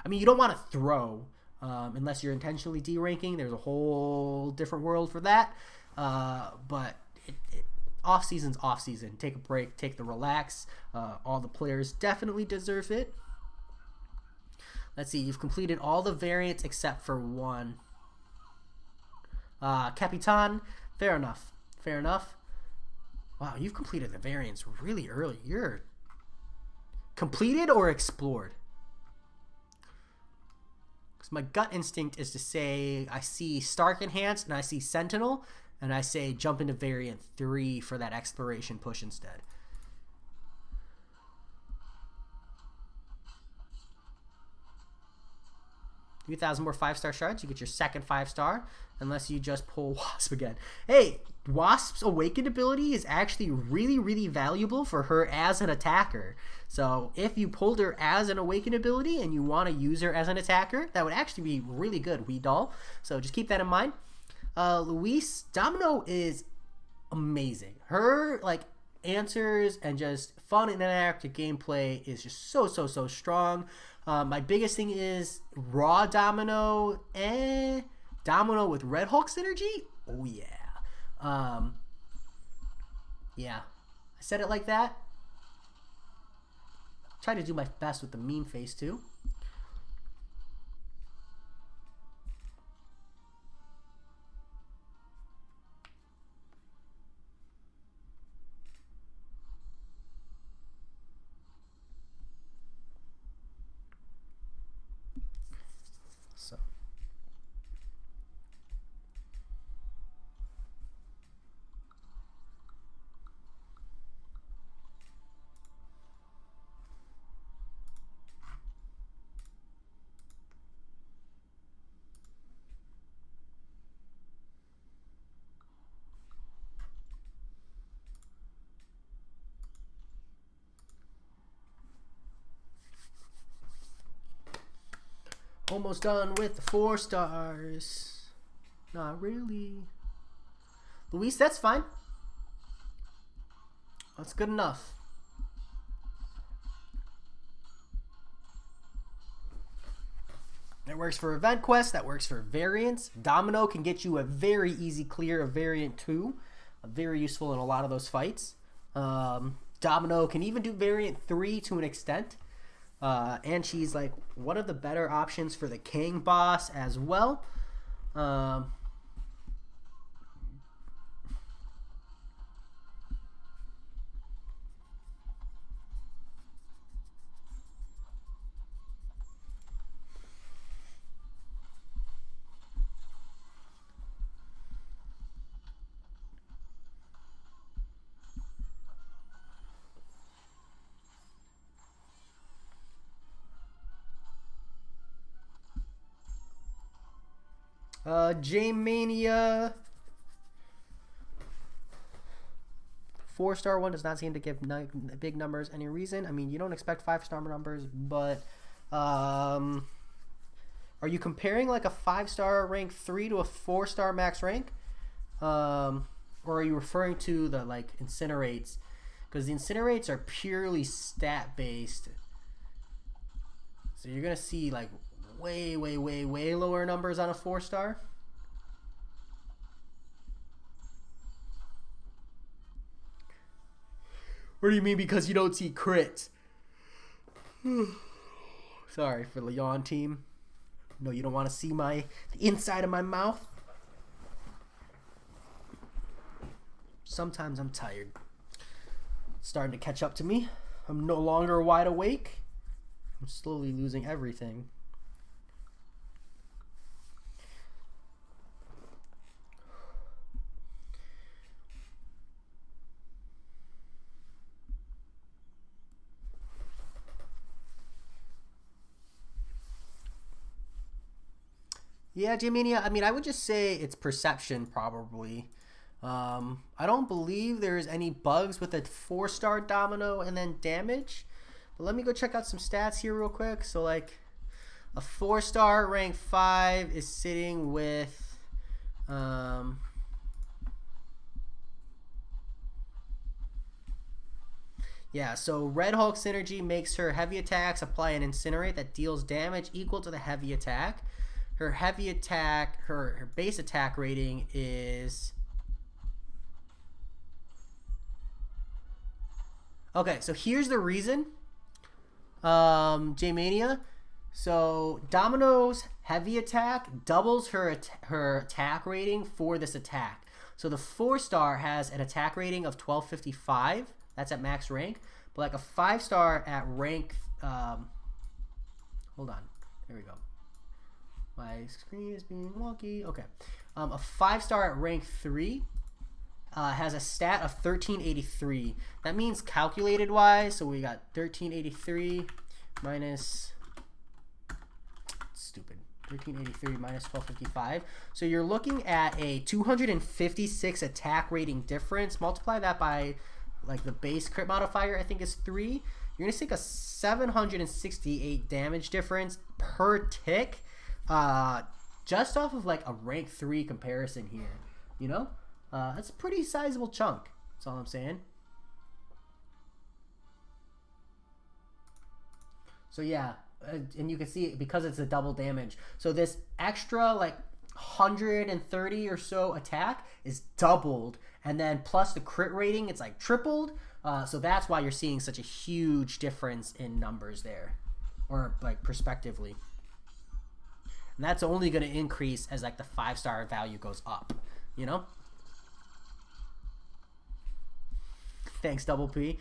I mean, you don't want to throw unless you're intentionally deranking. There's a whole different world for that. But off-season's off-season. Take a break. Take the relax. All the players definitely deserve it. Let's see. You've completed all the variants except for one. Capitan. Fair enough. Fair enough. Wow, you've completed the variants really early. You're completed or explored? Because my gut instinct is to say I see Stark Enhanced and I see Sentinel, and I say jump into variant 3 for that exploration push instead. 3,000 more 5-star shards. You get your second 5-star, unless you just pull Wasp again. Hey, Wasp's Awakened ability is actually really, really valuable for her as an attacker. So if you pulled her as an Awakened ability and you want to use her as an attacker, that would actually be really good, Wee Doll. So just keep that in mind. Luis, Domino is amazing. Her, like, answers and just fun and interactive gameplay is just so strong. My biggest thing is raw Domino, Domino with Red Hulk synergy. Oh yeah, yeah. I said it like that. Try to do my best with the meme face too. So. Almost done with the 4 stars. Not really. Luis, that's fine. That's good enough. That works for event quests. That works for variants. Domino can get you a very easy clear of variant 2. Very useful in a lot of those fights. Domino can even do variant 3 to an extent. And she's like one of the better options for the King boss as well. J-Mania. 4-star one does not seem to give big numbers any reason. I mean, you don't expect 5-star numbers, but are you comparing like a 5-star rank 3 to a 4-star max rank? Or are you referring to the like incinerates? Because the incinerates are purely stat based. So you're gonna see like way lower numbers on a 4-star. What do you mean because you don't see crits? Sorry for the yawn team. No, you don't want to see the inside of my mouth. Sometimes I'm tired. It's starting to catch up to me. I'm no longer wide awake. I'm slowly losing everything. Yeah, J-Mania, I mean, I would just say it's perception, probably. I don't believe there's any bugs with a 4-star Domino and then damage. But let me go check out some stats here real quick. So, like, a 4-star rank 5 is sitting with... yeah, so Red Hulk synergy makes her heavy attacks apply an incinerate that deals damage equal to the heavy attack. Her heavy attack, her base attack rating is... Okay, so here's the reason, J-Mania. So Domino's heavy attack doubles her attack rating for this attack. So the 4-star has an attack rating of 1255. That's at max rank. But like a 5-star at rank, hold on, there we go. My screen is being wonky. Okay, a 5-star at rank 3 has a stat of 1383. That means calculated wise. So we got 1383 minus. Stupid. 1383 minus 1255. So you're looking at a 256 attack rating difference. Multiply that by like the base crit modifier, I think is 3. You're gonna take a 768 damage difference per tick, just off of like a rank 3 comparison here. You know, that's a pretty sizable chunk. That's all I'm saying. So yeah, and you can see it because it's a double damage. So this extra like 130 or so attack is doubled, and then plus the crit rating, it's like tripled. So that's why you're seeing such a huge difference in numbers there, or like prospectively. And that's only going to increase as like the 5-star value goes up, you know? Thanks, Double P.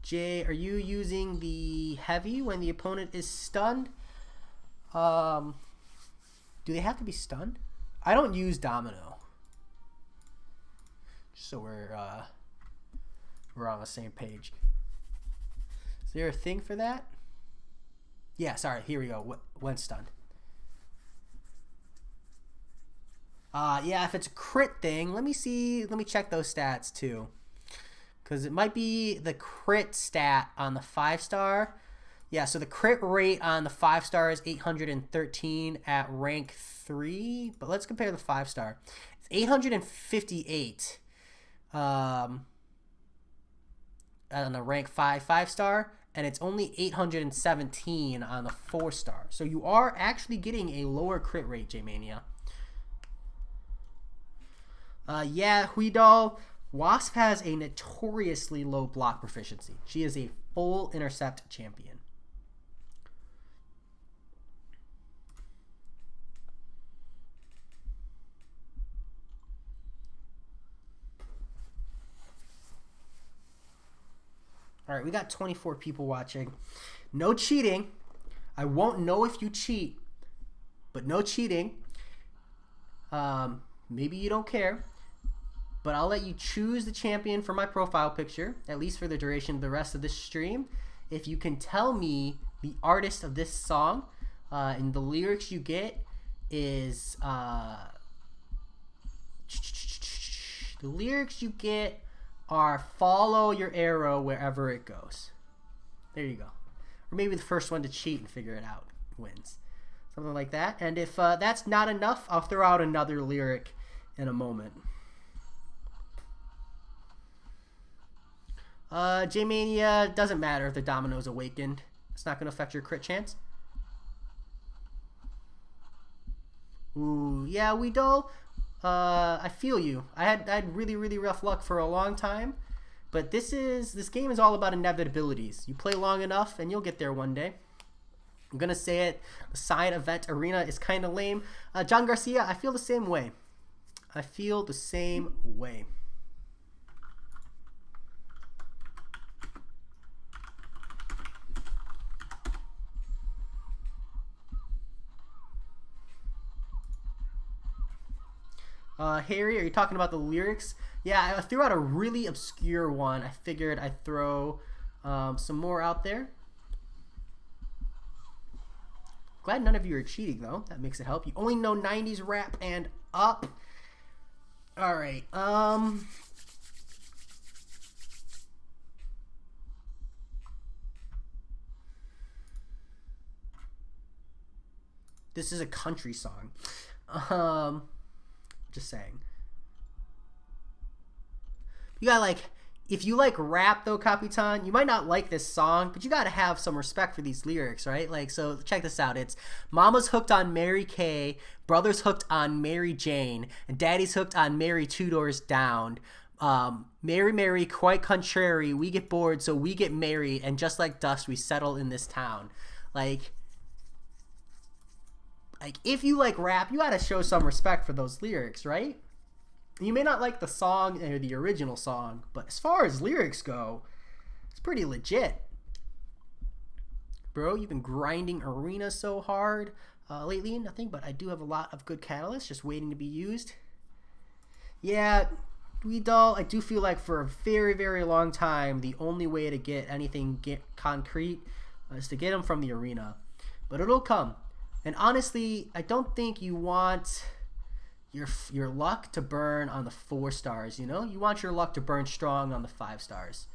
Jay, are you using the heavy when the opponent is stunned? Do they have to be stunned? I don't use Domino. Just so we're on the same page. Is there a thing for that? Yeah, sorry. Here we go. When stunned. Yeah, if it's a crit thing, let me see. Let me check those stats too. Because it might be the crit stat on the 5-star. Yeah, so the crit rate on the 5-star is 813 at rank 3. But let's compare the 5-star. It's 858 on the rank 5-star. And it's only 817 on the 4-star. So you are actually getting a lower crit rate, J-Mania. Yeah, Huidol. Wasp has a notoriously low block proficiency. She is a full intercept champion. All right, we got 24 people watching. No cheating. I won't know if you cheat, but no cheating. Maybe you don't care. But I'll let you choose the champion for my profile picture, at least for the duration of the rest of this stream. If you can tell me the artist of this song, and the lyrics you get is... the lyrics you get are follow your arrow wherever it goes. There you go. Or maybe the first one to cheat and figure it out wins. Something like that. And if that's not enough, I'll throw out another lyric in a moment. J-Mania, doesn't matter if the Domino's awakened. It's not going to affect your crit chance. Ooh, yeah, Weedle. I feel you. I had really, really rough luck for a long time. But this game is all about inevitabilities. You play long enough and you'll get there one day. I'm going to say it. The side event arena is kind of lame. John Garcia, I feel the same way. I feel the same way. Harry, are you talking about the lyrics? Yeah, I threw out a really obscure one. I figured I'd throw some more out there. Glad none of you are cheating, though. That makes it help. You only know 90s rap and up. All right. This is a country song. Just saying. You gotta like, if you like rap though, Capitan, you might not like this song, but you gotta have some respect for these lyrics, right? Like, so check this out. It's Mama's hooked on Mary Kay, brother's hooked on Mary Jane, and daddy's hooked on Mary Two Doors Down. Mary, Mary, quite contrary, we get bored, so we get married, and just like dust, we settle in this town. Like, if you like rap, you gotta show some respect for those lyrics, right? You may not like the song or the original song, but as far as lyrics go, it's pretty legit. Bro, you've been grinding arena so hard lately. Nothing, but I do have a lot of good catalysts just waiting to be used. Yeah, Weedall, I do feel like for a very, very long time, the only way to get anything concrete is to get them from the arena. But it'll come. And honestly, I don't think you want your luck to burn on the 4 stars, you know? You want your luck to burn strong on the 5 stars.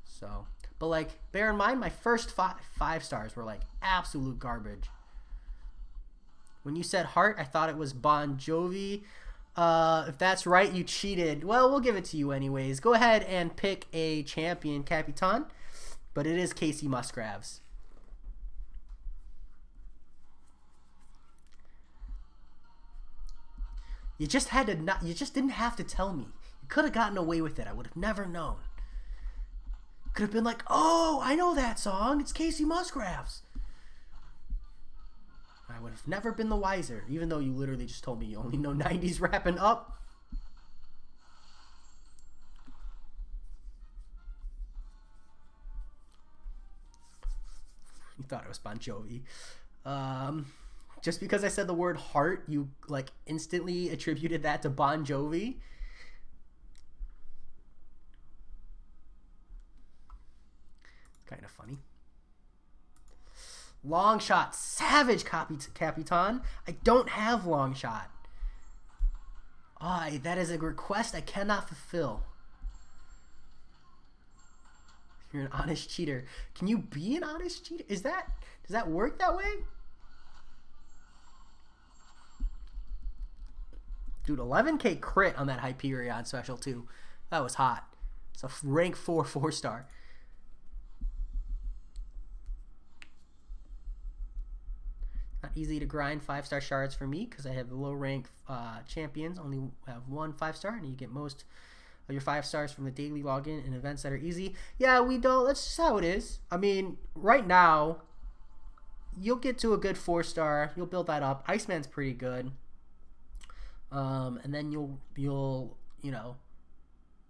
So, but like, bear in mind, my first 5 stars were like absolute garbage. When you said Heart, I thought it was Bon Jovi. If that's right, you cheated. Well, we'll give it to you anyways. Go ahead and pick a champion, Capitan. But it is Casey Musgraves. You just had to not. You just didn't have to tell me. You could have gotten away with it. I would have never known. Could have been like, oh, I know that song. It's Casey Musgraves. I would have never been the wiser, even though you literally just told me you only know 90s rapping up. You thought it was Bon Jovi. Just because I said the word heart, you like instantly attributed that to Bon Jovi. Kind of funny. Long shot, savage Capitan. I don't have long shot. That is a request I cannot fulfill. You're an honest cheater. Can you be an honest cheater? Does that work that way? Dude, 11k crit on that Hyperion special too. That was hot. It's a rank 4 4-star. Not easy to grind 5-star shards for me because I have low rank champions. Only have 1 5-star, and you get most of your 5 stars from the daily login and events that are easy. Yeah, we don't. That's just how it is. I mean, right now, you'll get to a good 4-star. You'll build that up. Iceman's pretty good. And then you'll build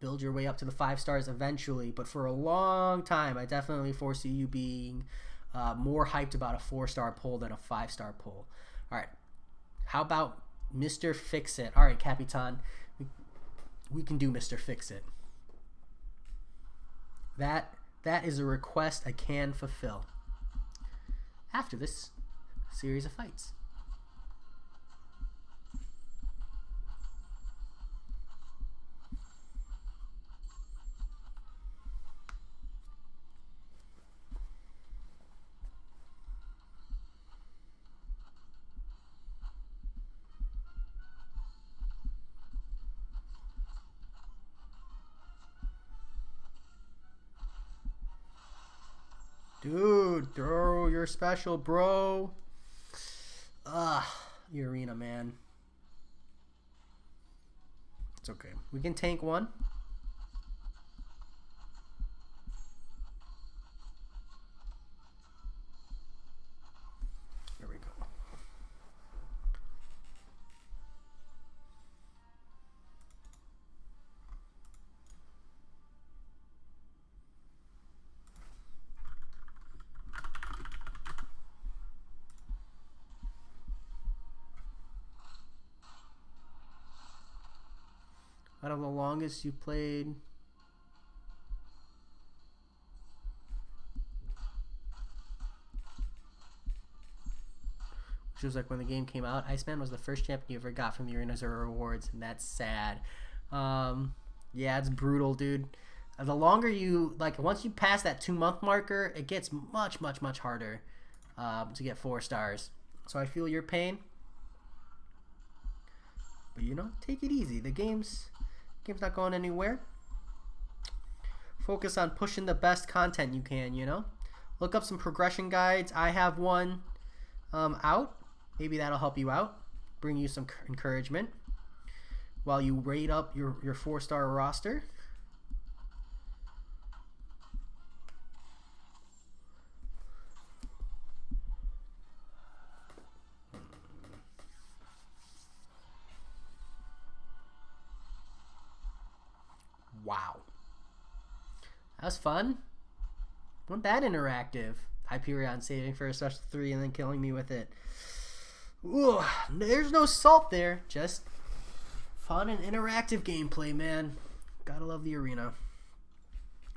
your way up to the 5 stars eventually. But for a long time, I definitely foresee you being more hyped about a 4-star pull than a 5-star pull. All right. How about Mr. Fix-It? All right, Capitan. We can do Mr. Fix-It. That is a request I can fulfill after this series of fights. Dude, throw your special, bro. Your arena, man. It's okay. We can tank one. There we go. Out of the longest you played, which was like when the game came out, Iceman was the first champion you ever got from the arenas or rewards, and that's sad. Yeah, it's brutal, dude. The longer you, like, once you pass that 2-month marker, it gets much, much, much harder to get 4 stars. So I feel your pain. But, you know, take it easy. The game's not going anywhere. Focus on pushing the best content you can, you know. Look up some progression guides. I have one out. Maybe that'll help you out. Bring you some encouragement. while you rate up your 4-star roster. Wow. That was fun. Wasn't that interactive? Hyperion saving for a special 3 and then killing me with it. Ooh, there's no salt there. Just fun and interactive gameplay, man. Gotta love the arena.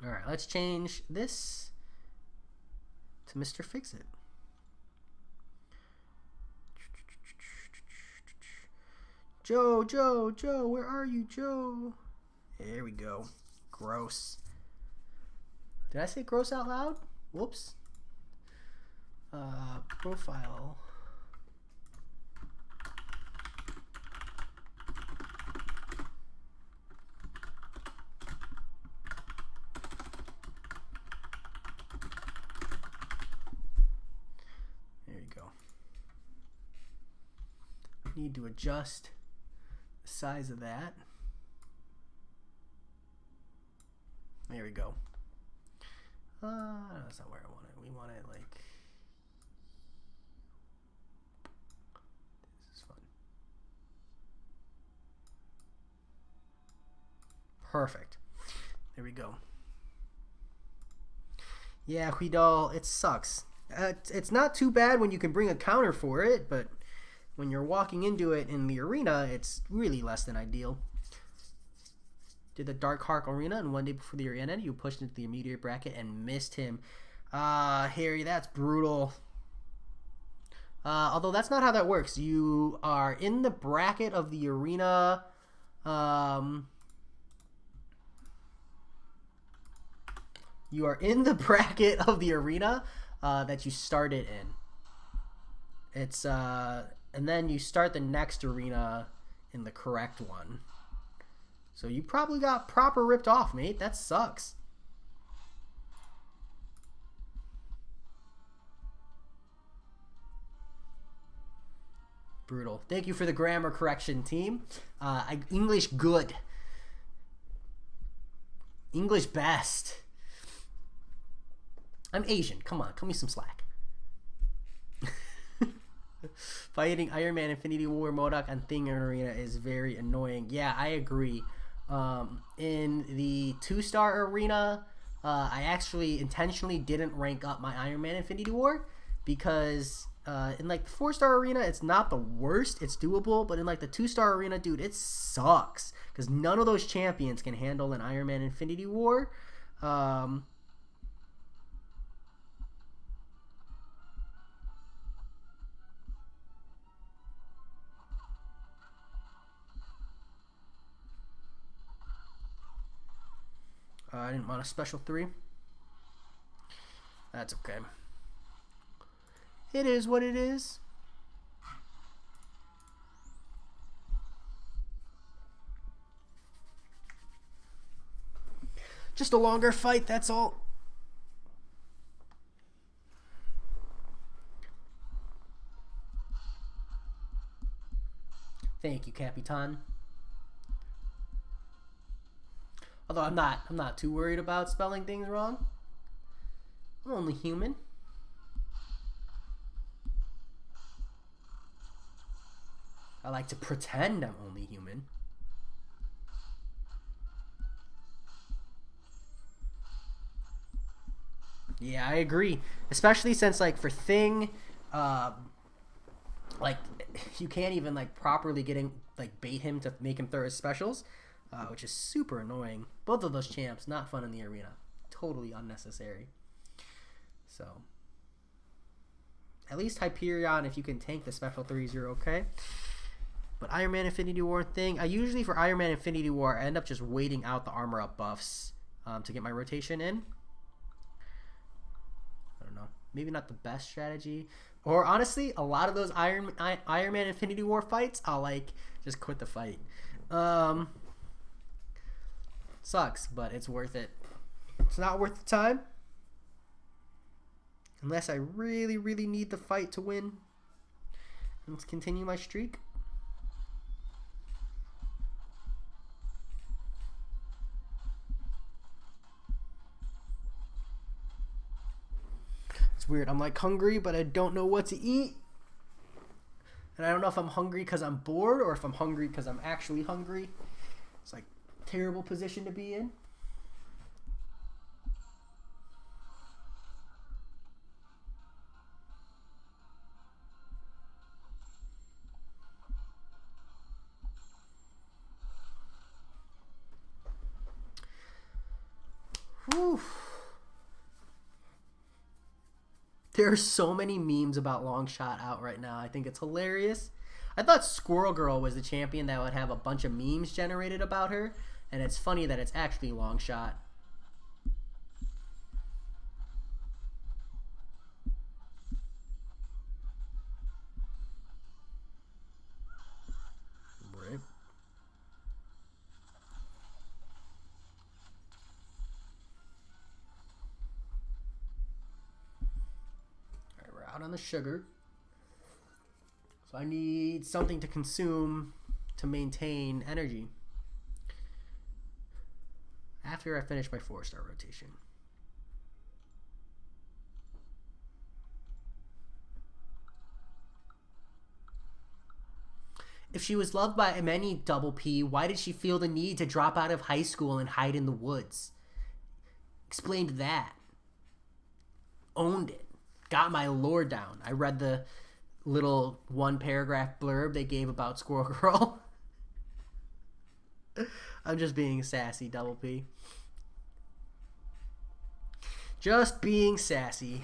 Alright, let's change this to Mr. Fix-It. Joe, where are you, Joe? There we go. Gross. Did I say gross out loud? Whoops. Profile. There you go. Need to adjust the size of that. There we go. That's not where I want it. We want it like... This is fun. Perfect. There we go. Yeah, Huidal, it sucks. It's not too bad when you can bring a counter for it, but when you're walking into it in the arena, it's really less than ideal. Did the Dark Hark Arena, and one day before the arena ended, you pushed into the immediate bracket and missed him. Harry, that's brutal. Although that's not how that works. You are in the bracket of the arena. You are in the bracket of the arena that you started in. It's and then you start the next arena in the correct one. So you probably got proper ripped off, mate. That sucks. Brutal. Thank you for the grammar correction, team. English good. English best. I'm Asian. Come on, cut me some slack. Fighting Iron Man, Infinity War, MODOK, and Thing in Arena is very annoying. Yeah, I agree. In the 2-star arena, I actually intentionally didn't rank up my Iron Man Infinity War because in like the 4-star arena, it's not the worst. It's doable, but in like the 2-star arena, dude, it sucks because none of those champions can handle an Iron Man Infinity War. I didn't want a special 3. That's okay. It is what it is. Just a longer fight, that's all. Thank you, Capitan. Although I'm not too worried about spelling things wrong. I'm only human. I like to pretend I'm only human. Yeah, I agree. Especially since, like, for Thing, like, you can't even, like, properly bait him to make him throw his specials, which is super annoying. Both of those champs, not fun in the arena. Totally unnecessary. So, at least Hyperion, if you can tank the special 3s, you're okay. But Iron Man Infinity War Thing, I usually, for Iron Man Infinity War, I end up just waiting out the armor up buffs to get my rotation in. I don't know. Maybe not the best strategy. Or honestly, a lot of those Iron Man Infinity War fights, I'll like just quit the fight. Sucks, but it's worth it. It's not worth the time. Unless I really, really need the fight to win. Let's continue my streak. weird. I'm like hungry, but I don't know what to eat. And I don't know if I'm hungry because I'm bored or if I'm hungry because I'm actually hungry. It's like a terrible position to be in. Whew. There are so many memes about Longshot out right now. I think it's hilarious. I thought Squirrel Girl was the champion that would have a bunch of memes generated about her, and it's funny that it's actually Longshot. Right. All right, we're out on the sugar. So I need something to consume to maintain energy after I finish my 4-star rotation. If she was loved by many, Double P, why did she feel the need to drop out of high school and hide in the woods? Explained that. Owned it. Got my lore down. I read the little 1-paragraph blurb they gave about Squirrel Girl. I'm just being sassy, Double P. Just being sassy.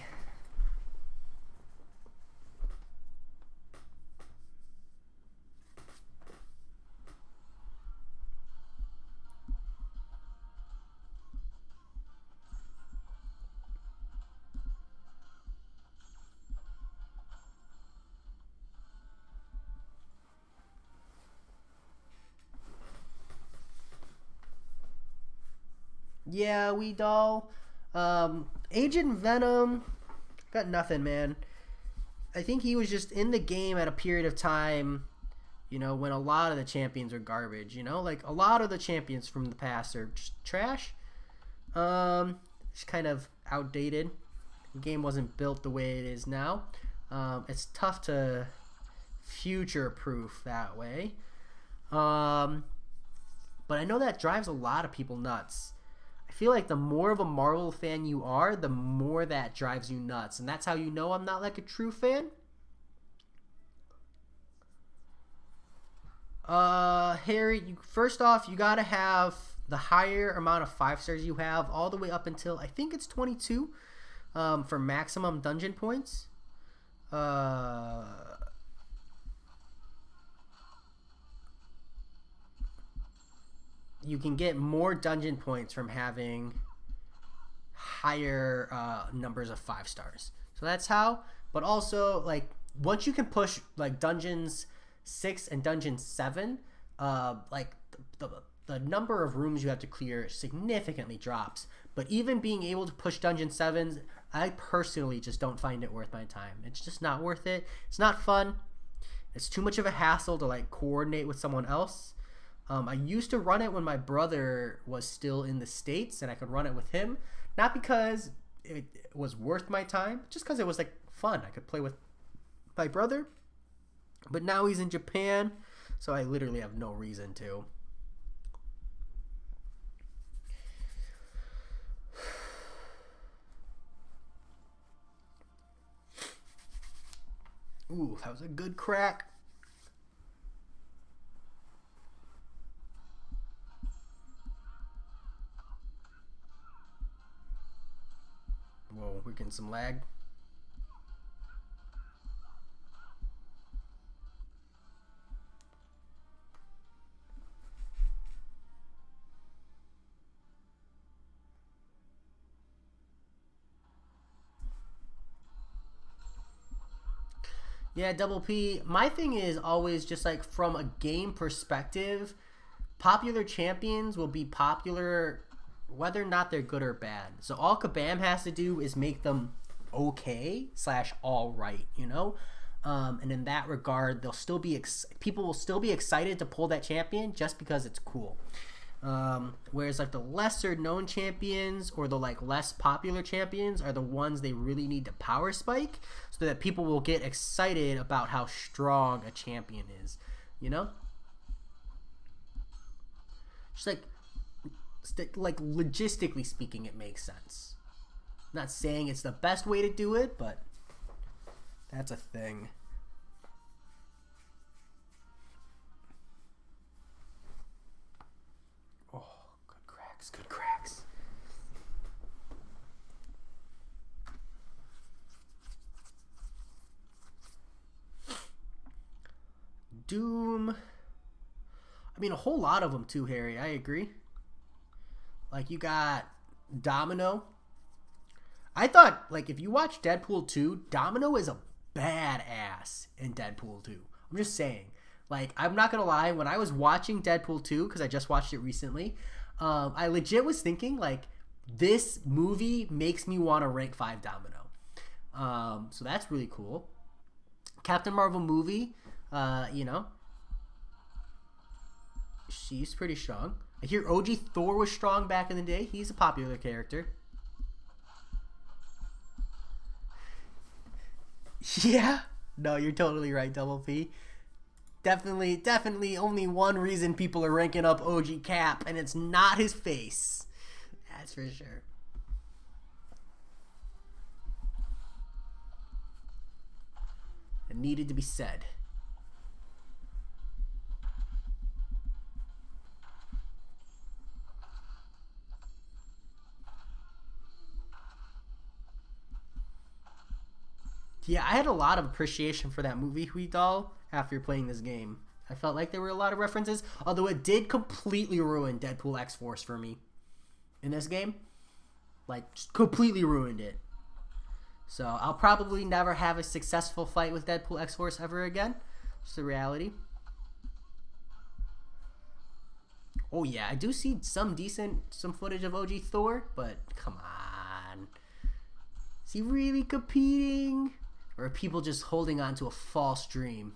Yeah, we doll. Agent Venom got nothing, man. I think he was just in the game at a period of time, when a lot of the champions are garbage, like a lot of the champions from the past are just trash. It's kind of outdated. The game wasn't built the way it is now. It's tough to future proof that way. But I know that drives a lot of people nuts. I feel like the more of a Marvel fan you are, the more that drives you nuts. And that's how you know I'm not like a true fan. Harry, first off, you gotta have the higher amount of 5-stars you have all the way up until, I think it's 22 for maximum dungeon points. You can get more dungeon points from having higher numbers of 5-stars. So that's how. But also, like, once you can push like dungeons 6 and dungeon 7, like the number of rooms you have to clear significantly drops. But even being able to push dungeon 7s, I personally just don't find it worth my time. It's just not worth it. It's not fun. It's too much of a hassle to like coordinate with someone else. I used to run it when my brother was still in the States and I could run it with him. Not because it was worth my time, just because it was like fun. I could play with my brother. But now he's in Japan, so I literally have no reason to. Ooh, that was a good crack. Whoa, we're getting some lag. Yeah, Double P. My thing is always just like from a game perspective, popular champions will be popular whether or not they're good or bad. So all Kabam has to do is make them okay / all right, and in that regard, they'll still be people will still be excited to pull that champion just because it's cool. Whereas like the lesser known champions or the like less popular champions are the ones they really need to power spike so that people will get excited about how strong a champion is, you know? Just like logistically speaking, it makes sense. I'm not saying it's the best way to do it, but that's a thing. Oh, good cracks, good cracks. Doom. I mean, a whole lot of them too, Harry. I agree. Like, you got Domino. I thought, like, if you watch Deadpool 2, Domino is a badass in Deadpool 2. I'm just saying. Like, I'm not going to lie. When I was watching Deadpool 2, because I just watched it recently, I legit was thinking, like, this movie makes me want to rank 5 Domino. So that's really cool. Captain Marvel movie, you know, she's pretty strong. I hear OG Thor was strong back in the day. He's a popular character. Yeah. No, you're totally right, Double P. Definitely only one reason people are ranking up OG Cap, and it's not his face. That's for sure. It needed to be said. Yeah, I had a lot of appreciation for that movie, Hui Doll, after playing this game. I felt like there were a lot of references, although it did completely ruin Deadpool X-Force for me in this game. Like, just completely ruined it. So, I'll probably never have a successful fight with Deadpool X-Force ever again. Just the reality. Oh yeah, I do see some footage of OG Thor, but come on. Is he really competing? Or are people just holding on to a false dream?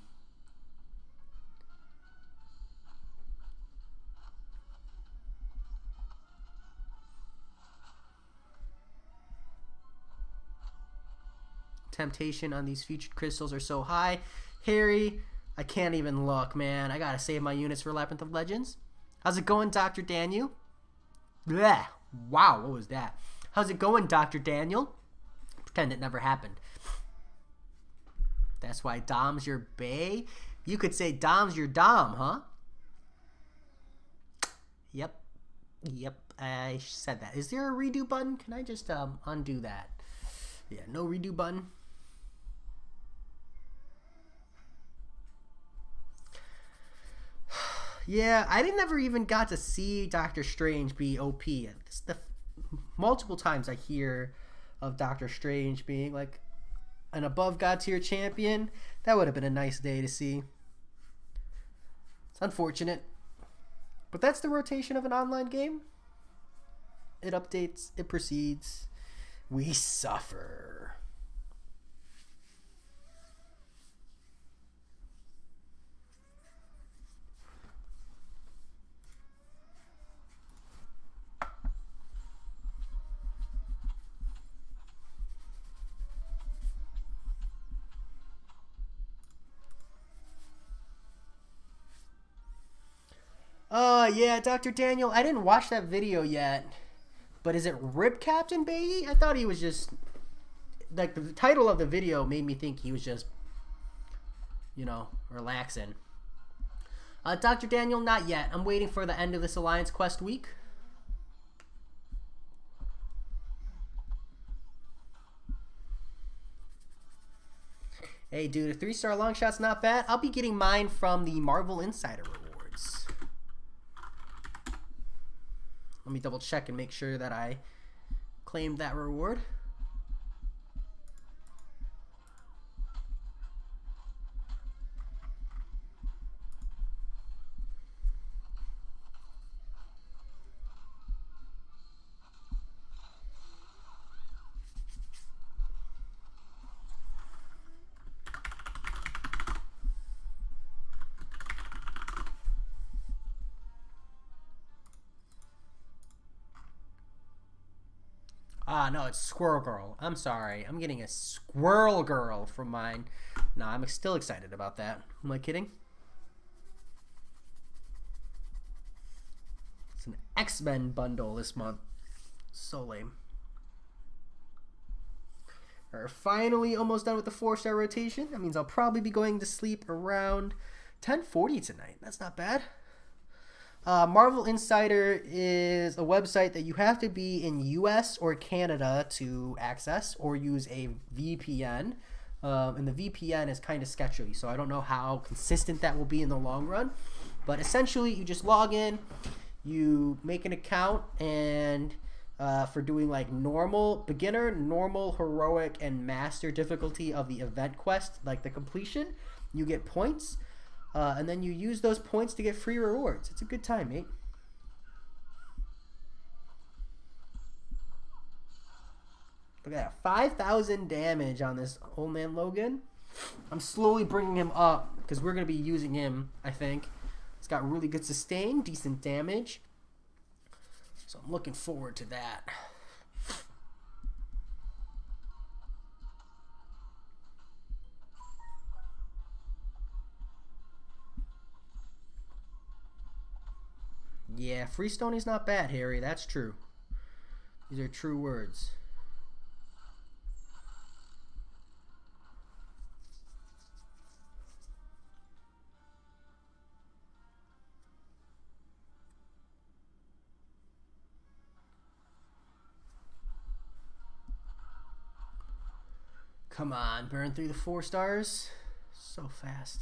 Temptation on these featured crystals are so high. Harry, I can't even look, man. I gotta save my units for Labyrinth of Legends. How's it going, Dr. Daniel? Blech. Wow, what was that? How's it going, Dr. Daniel? Pretend it never happened. That's why Dom's your bae? You could say Dom's your Dom, huh? Yep. Yep, I said that. Is there a redo button? Can I just undo that? Yeah, no redo button. Yeah, I never even got to see Doctor Strange be OP. It's the multiple times I hear of Doctor Strange being like an above God tier champion. That would have been a nice day to see. It's unfortunate. But that's the rotation of an online game. It updates, it proceeds. We suffer. Yeah, Dr. Daniel, I didn't watch that video yet. But is it Rip Captain Baby? I thought he was just... Like, the title of the video made me think he was just, you know, relaxing. Dr. Daniel, not yet. I'm waiting for the end of this Alliance Quest week. Hey, dude, a 3-star long shot's not bad. I'll be getting mine from the Marvel Insider rewards. Let me double check and make sure that I claimed that reward. No, it's Squirrel Girl. I'm sorry. I'm getting a Squirrel Girl from mine. No, I'm still excited about that. Am I kidding? It's an X-Men bundle this month. So lame. We're finally almost done with the 4-star rotation. That means I'll probably be going to sleep around 10:40 tonight. That's not bad. Marvel Insider is a website that you have to be in US or Canada to access or use a VPN. And the VPN is kind of sketchy, so I don't know how consistent that will be in the long run. But essentially, you just log in, you make an account, and for doing like normal, beginner, normal, heroic, and master difficulty of the event quest, like the completion, you get points. And then you use those points to get free rewards. It's a good time, mate. Look at that. 5,000 damage on this old man Logan. I'm slowly bringing him up because we're going to be using him, I think. He's got really good sustain, decent damage. So I'm looking forward to that. Yeah, Freestoney's not bad, Harry. That's true. These are true words. Come on, burn through the 4 stars. So fast.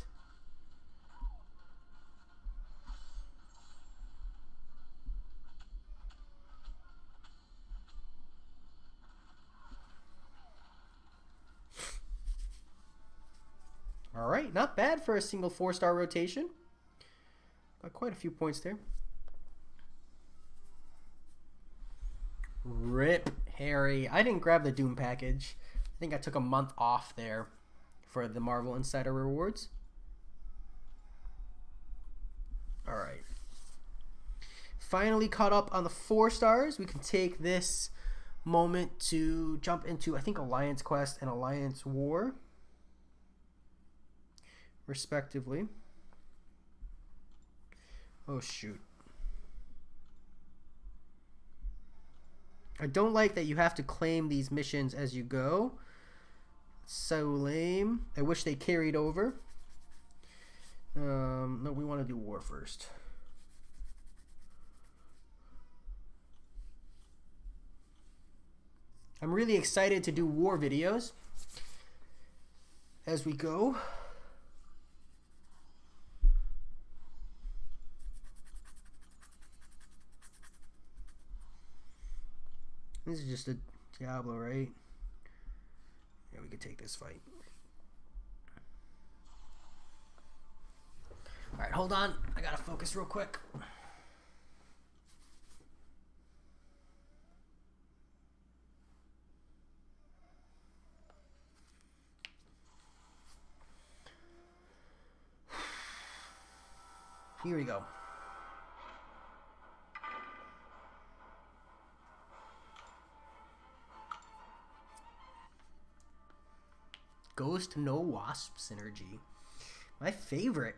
All right, not bad for a single 4-star rotation. Got quite a few points there. Rip, Harry. I didn't grab the Doom package. I think I took a month off there for the Marvel Insider rewards. All right. Finally caught up on the 4 stars. We can take this moment to jump into, I think, Alliance Quest and Alliance War, respectively. Oh, shoot. I don't like that you have to claim these missions as you go. So lame. I wish they carried over. No, we want to do war first. I'm really excited to do war videos as we go. This is just a Diablo, right? Yeah, we could take this fight. All right, hold on. I gotta focus real quick. Here we go. Ghost no Wasp synergy. My favorite.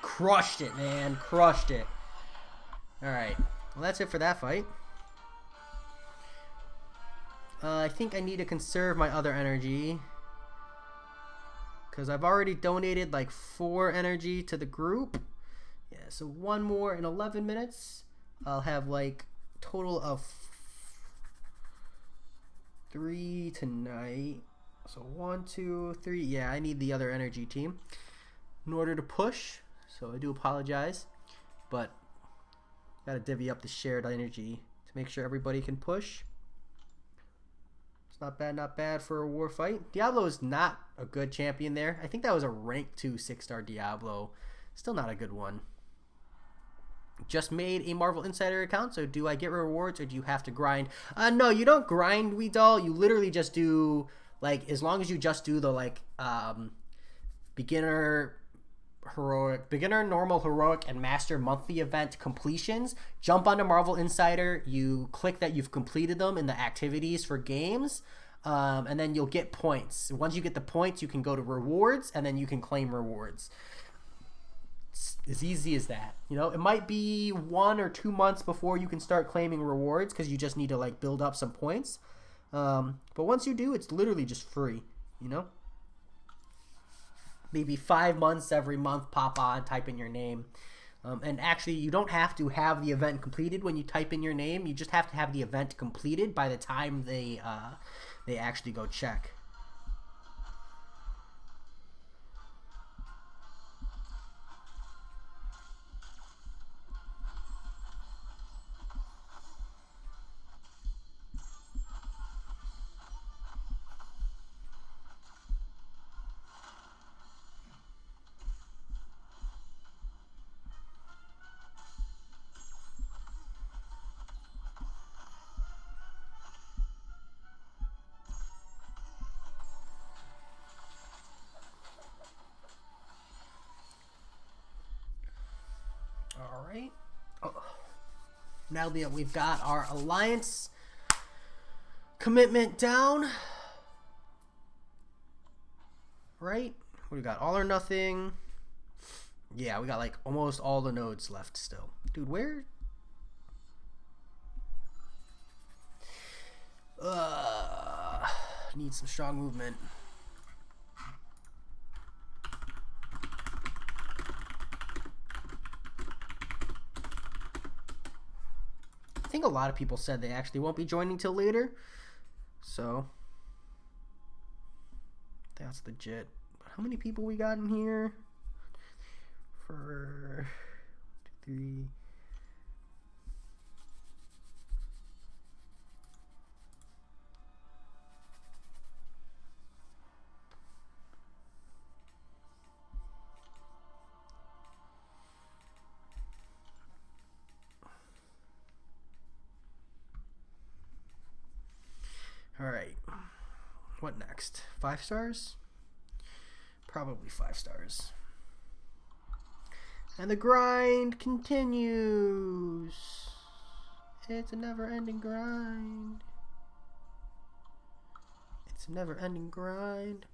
Crushed it, man. Crushed it. Alright. Well, that's it for that fight. I think I need to conserve my other energy, because I've already donated like 4 energy to the group. Yeah, so 1 more in 11 minutes. I'll have like total of 3 tonight. So 1, 2, 3. Yeah, I need the other energy team in order to push. So I do apologize, but gotta divvy up the shared energy to make sure everybody can push. Not bad for a war fight. Diablo is not a good champion there. I think that was a rank 2 6-star Diablo. Still not a good one. just made a Marvel Insider account, so do I get rewards or do you have to grind? No, you don't grind, Weedall. You literally just do, like, as long as you just do the, like, beginner, normal, heroic, and master monthly event completions, jump onto Marvel Insider, you click that you've completed them in the activities for games, and then you'll get points. Once you get the points, you can go to rewards, and then you can claim rewards. It's as easy as that. You know, it might be 1 or 2 months before you can start claiming rewards because you just need to, like, build up some points. But once you do, it's literally just free, you know? Maybe 5 months every month, pop on, type in your name. And actually, you don't have to have the event completed when you type in your name. You just have to have the event completed by the time they actually go check. All right. Now that we've got our alliance commitment down, right? We got all or nothing. Yeah, we got like almost all the nodes left still. Dude, where? Need some strong movement. I think a lot of people said they actually won't be joining till later, so that's legit. How many people we got in here? For 2, 3. All right. What next? 5 stars? Probably 5 stars. And the grind continues. It's a never-ending grind. It's a never-ending grind.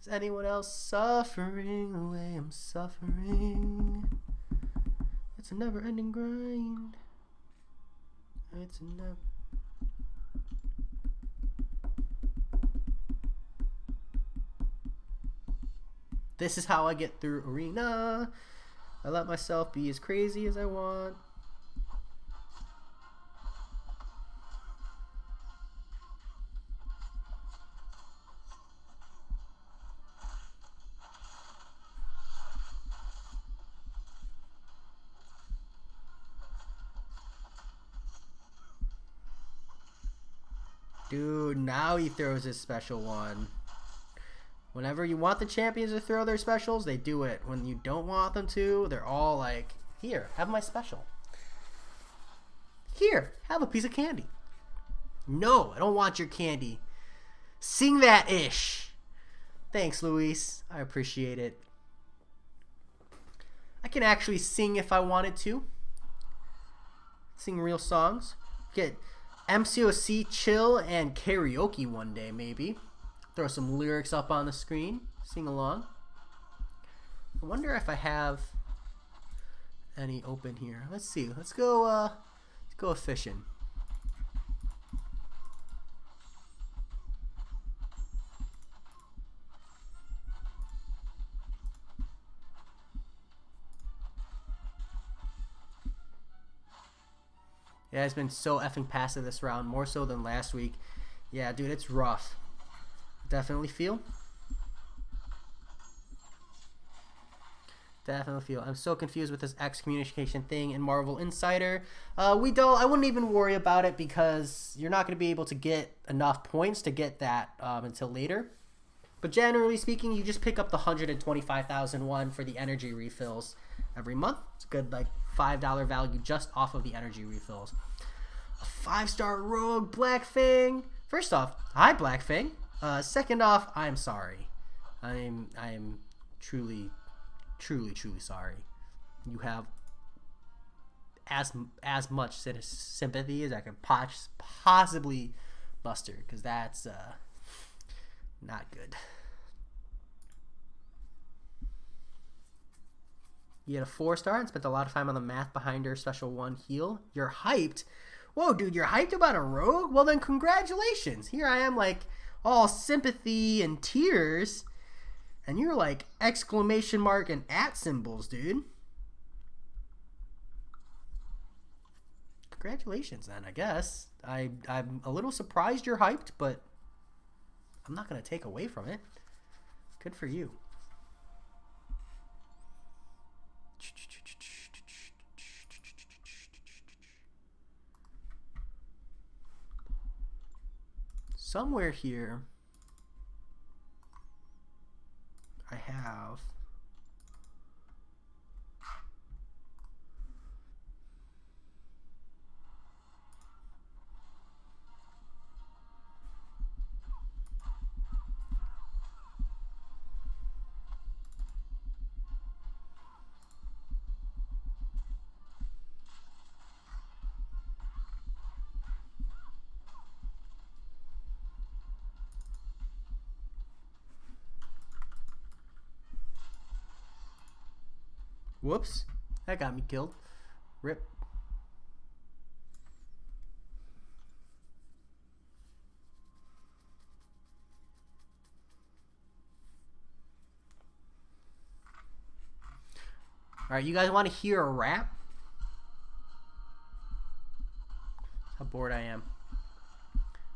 Is anyone else suffering the way I'm suffering? It's a never-ending grind. It's a never... This is how I get through arena. I let myself be as crazy as I want. Dude, now he throws his special one. Whenever you want the champions to throw their specials, they do it. When you don't want them to, they're all like, here, have my special. Here, have a piece of candy. No, I don't want your candy. Sing that ish. Thanks, Luis. I appreciate it. I can actually sing if I wanted to. Sing real songs. Get MCOC chill and karaoke one day, maybe. Throw some lyrics up on the screen. Sing along. I wonder if I have any open here. Let's see. Let's go fishing. Yeah, it's been so effing passive this round, more so than last week. Yeah, dude, it's rough. Definitely feel. I'm so confused with this excommunication thing in Marvel Insider. I wouldn't even worry about it because you're not going to be able to get enough points to get that until later. But generally speaking, you just pick up the 125,001 for the energy refills. every month. It's a good like $5 value just off of the energy refills. A 5-star rogue Blackfang. First off, hi Blackfang. Second off, I'm sorry. I'm truly sorry. You have as much sympathy as I could possibly muster, because that's not good. You had a 4-star and spent a lot of time on the math behind her special 1 heal. You're hyped. Whoa, dude, you're hyped about a rogue? Well, then congratulations. Here I am, like, all sympathy and tears, and you're like exclamation mark and @ symbols, dude. Congratulations, then, I guess. I'm a little surprised you're hyped, but I'm not going to take away from it. Good for you. Somewhere here, I have whoops, that got me killed. Rip. All right, you guys want to hear a rap? How bored I am.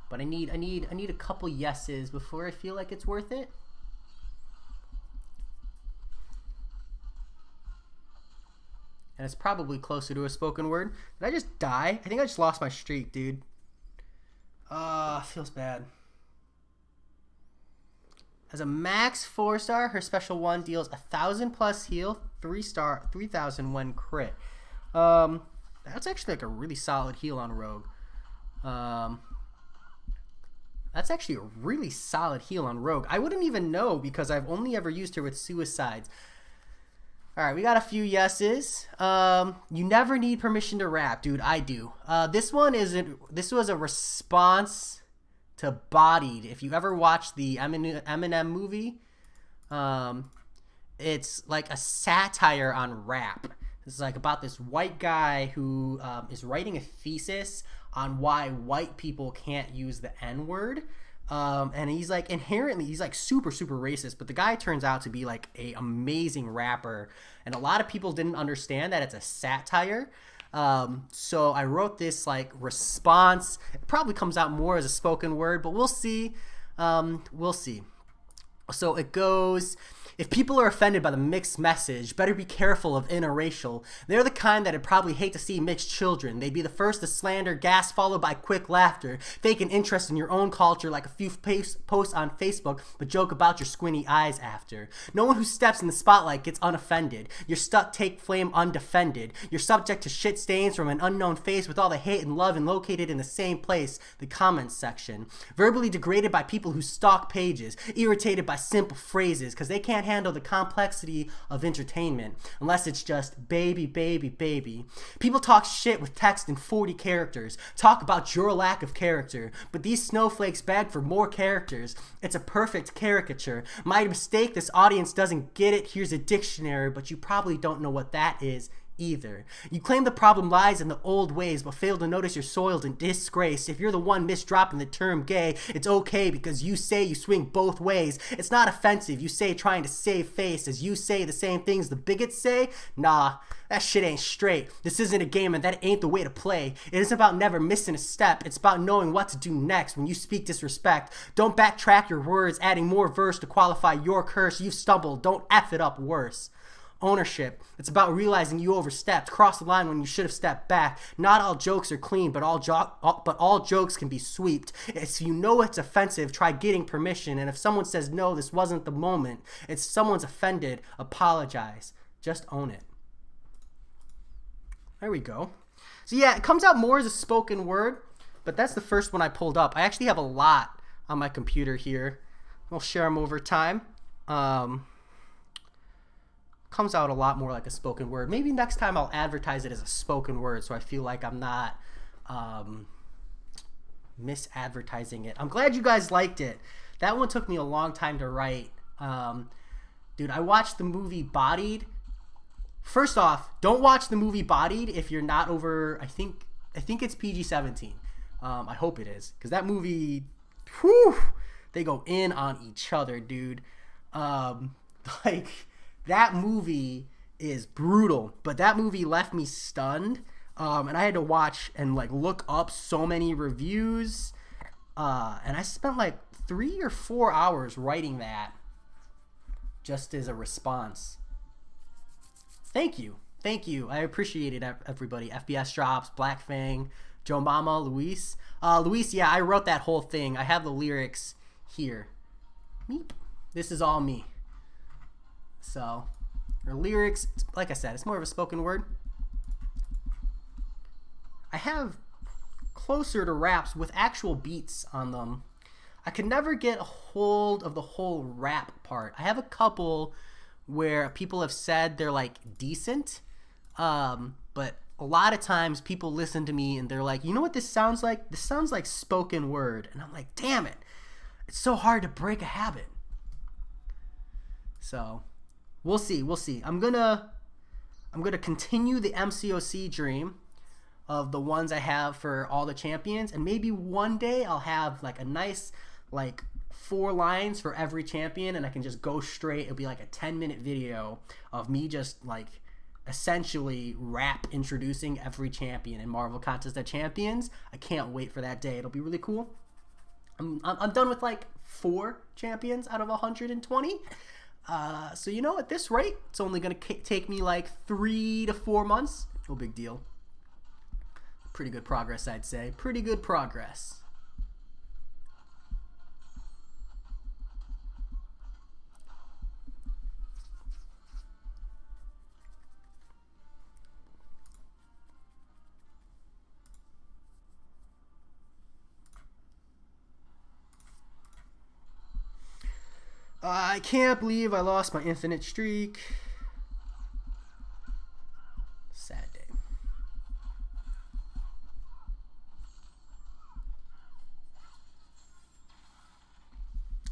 But I need a couple yeses before I feel like it's worth it. And it's probably closer to a spoken word. Did I just die? I think I just lost my streak, dude. Feels bad. As a max 4-star, her special 1 deals 1,000 plus heal, 3-star, 3,000 when crit. That's actually like a really solid heal on Rogue. That's actually a really solid heal on Rogue. I wouldn't even know because I've only ever used her with suicides. All right, we got a few yeses. You never need permission to rap, dude. I do. This was a response to Bodied. If you ever watched the Eminem movie, it's like a satire on rap. It's like about this white guy who is writing a thesis on why white people can't use the N-word. And he's like he's like super racist, but the guy turns out to be like a amazing rapper, and a lot of people didn't understand that it's a satire. So I wrote this like response. It probably comes out more as a spoken word, but we'll see. So it goes: if people are offended by the mixed message, better be careful of interracial. They're the kind that'd probably hate to see mixed children. They'd be the first to slander, gas followed by quick laughter, fake an interest in your own culture like a few posts on Facebook, but joke about your squinty eyes after. No one who steps in the spotlight gets unoffended. You're stuck, take flame undefended. You're subject to shit stains from an unknown face with all the hate and love and located in the same place, the comments section. Verbally degraded by people who stalk pages, irritated by simple phrases, because they can't handle the complexity of entertainment unless it's just baby. People talk shit with text in 40 characters, talk about your lack of character, but these snowflakes beg for more characters. It's a perfect caricature. My mistake, this audience doesn't get it. Here's a dictionary, but you probably don't know what that is either. You claim the problem lies in the old ways, but fail to notice you're soiled in disgrace. If you're the one misdropping the term gay, it's okay because you say you swing both ways. It's not offensive. You say trying to save face as you say the same things the bigots say. Nah, that shit ain't straight. This isn't a game and that ain't the way to play. It isn't about never missing a step. It's about knowing what to do next when you speak disrespect. Don't backtrack your words, adding more verse to qualify your curse. You've stumbled. Don't F it up worse. Ownership. It's about realizing you overstepped, crossed the line when you should have stepped back. Not all jokes are clean, but all jokes can be sweeped. If you know it's offensive, try getting permission. And if someone says no, this wasn't the moment, it's someone's offended, apologize. Just own it. There we go. So yeah, it comes out more as a spoken word, but that's the first one I pulled up. I actually have a lot on my computer here. We'll share them over time. Comes out a lot more like a spoken word. Maybe next time I'll advertise it as a spoken word so I feel like I'm not misadvertising it. I'm glad you guys liked it. That one took me a long time to write. Dude, I watched the movie Bodied. First off, don't watch the movie Bodied if you're not over, I think it's PG-17. I hope it is, because that movie, whew, they go in on each other, dude. Like, that movie is brutal, but that movie left me stunned. And I had to watch and like look up so many reviews. And I spent like 3 or 4 hours writing that just as a response. Thank you. I appreciate it, everybody. FBS Drops, Black Fang, Joe Mama, Luis. Luis, yeah, I wrote that whole thing. I have the lyrics here. Meep. This is all me. So, or lyrics, like I said, it's more of a spoken word. I have closer to raps with actual beats on them. I could never get a hold of the whole rap part. I have a couple where people have said they're like decent, but a lot of times people listen to me and they're like, you know what this sounds like? This sounds like spoken word. And I'm like, damn it. It's so hard to break a habit. So we'll see. I'm gonna continue the MCOC dream of the ones I have for all the champions, and maybe one day I'll have like a nice like 4 lines for every champion, and I can just go straight. It'll be like a 10-minute video of me just like essentially rap introducing every champion in Marvel Contest of Champions. I can't wait for that day. It'll be really cool. I'm done with like 4 champions out of 120. So you know, at this rate, it's only gonna take me like 3 to 4 months. No big deal. Pretty good progress, I'd say. Pretty good progress. I can't believe I lost my infinite streak. Sad day.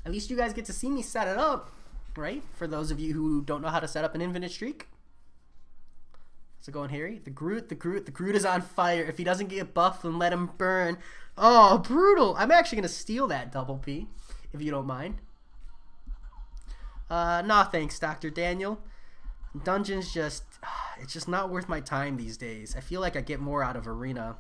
At least you guys get to see me set it up, right? For those of you who don't know how to set up an infinite streak. How's it going, Harry? The Groot is on fire. If he doesn't get buffed, then let him burn. Oh, brutal. I'm actually going to steal that double P, if you don't mind. Nah, thanks, Dr. Daniel. Dungeons just, it's just not worth my time these days. I feel like I get more out of Arena.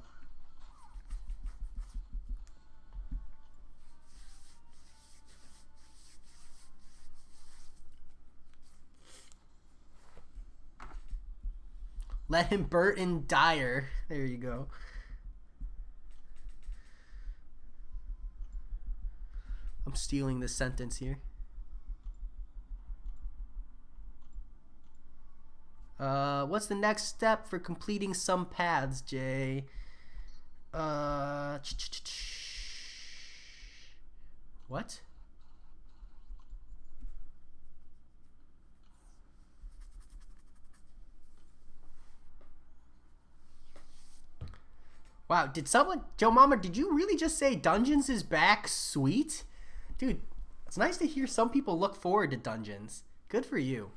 Let him burn and Dyer. There you go. I'm stealing this sentence here. What's the next step for completing some paths, Jay? What? Wow, did someone, Joe Mama, did you really just say Dungeons is back? Sweet. Dude, it's nice to hear some people look forward to Dungeons. Good for you.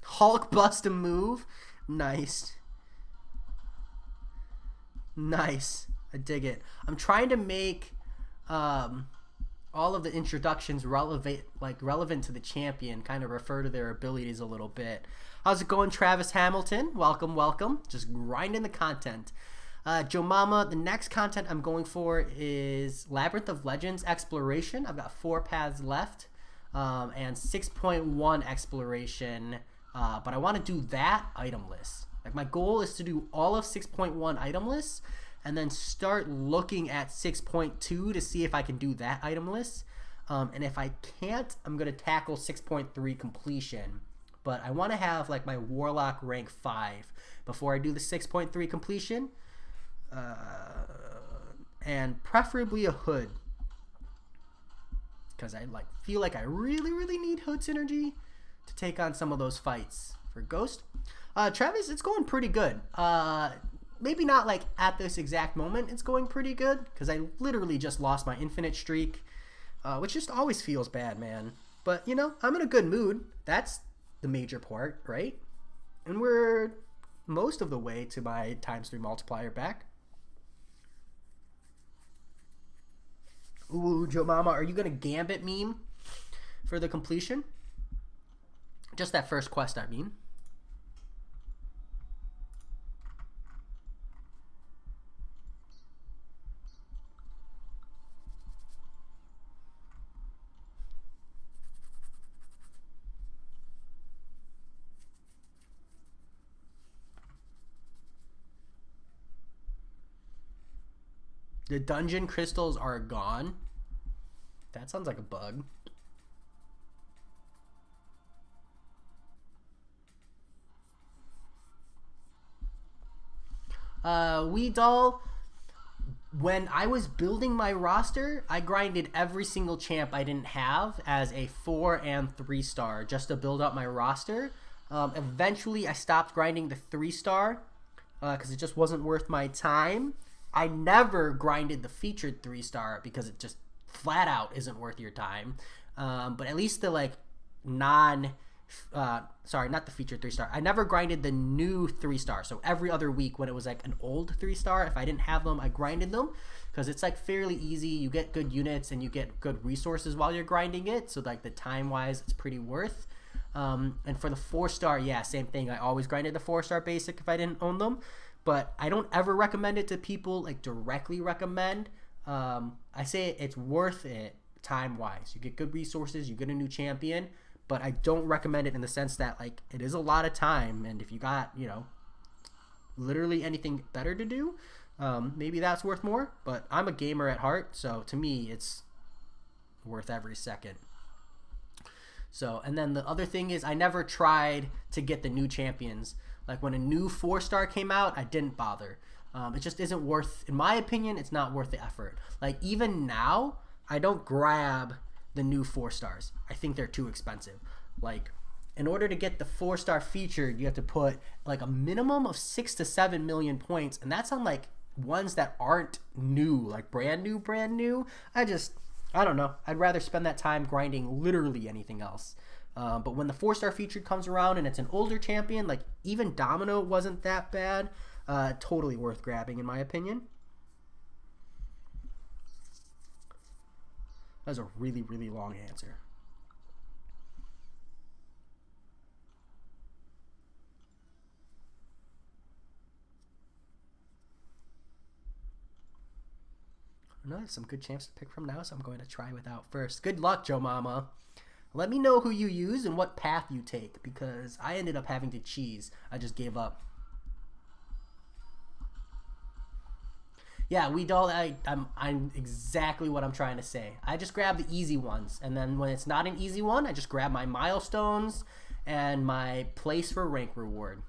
Hulk bust a move. Nice. Nice. I dig it. I'm trying to make all of the introductions relevant to the champion, kind of refer to their abilities a little bit. How's it going, Travis Hamilton? Welcome. Just grinding the content. Joe Mama, the next content I'm going for is Labyrinth of Legends Exploration. I've got 4 paths left, and 6.1 Exploration. But I want to do that item list. Like, my goal is to do all of 6.1 item lists and then start looking at 6.2 to see if I can do that item list. And if I can't, I'm going to tackle 6.3 completion. but I want to have like my Warlock rank 5 before I do the 6.3 completion. And preferably a Hood, because I feel like I really need Hood synergy to take on some of those fights for Ghost. Travis, it's going pretty good. Maybe not like at this exact moment it's going pretty good, because I literally just lost my infinite streak, which just always feels bad, man. But, you know, I'm in a good mood. That's the major part, right? And we're most of the way to my ×3 multiplier back. Ooh, Joe Mama, are you going to Gambit meme for the completion? Just that first quest, I mean. The dungeon crystals are gone. That sounds like a bug. Weedall, when I was building my roster, I grinded every single champ I didn't have as a 4 and 3 star just to build up my roster. Eventually, I stopped grinding the 3 star because it just wasn't worth my time. I never grinded the featured 3 star because it just flat out isn't worth your time. But at least the like sorry, not the featured 3 star. I never grinded the new 3 star. So every other week when it was like an old 3 star, if I didn't have them, I grinded them because it's like fairly easy. You get good units and you get good resources while you're grinding it. So like the time wise, it's pretty worth. And for the 4 star, yeah, same thing. I always grinded the 4 star basic if I didn't own them. But I don't ever recommend it to people, like directly recommend. I say it's worth it time-wise. You get good resources, you get a new champion, but I don't recommend it in the sense that like it is a lot of time, and if you got, you know, literally anything better to do, maybe that's worth more. But I'm a gamer at heart, so to me it's worth every second. So, and then the other thing is I never tried to get the new champions. Like when a new 4 star came out, I didn't bother. It just isn't worth, in my opinion, it's not worth the effort. Like even now, I don't grab the new 4 stars. I think they're too expensive. Like in order to get the 4 star featured, you have to put like a minimum of 6 to 7 million points. And that's on like ones that aren't new, like brand new. I don't know. I'd rather spend that time grinding literally anything else. But when the 4 star featured comes around and it's an older champion, like even Domino wasn't that bad. Totally worth grabbing in my opinion. That was a really long answer. I know there's some good champs to pick from now, so I'm going to try without first. Good luck, Joe Mama. Let me know who you use and what path you take, because I ended up having to cheese. I just gave up. Yeah, I'm exactly what I'm trying to say. I just grab the easy ones, and then when it's not an easy one, I just grab my milestones and my place for rank reward.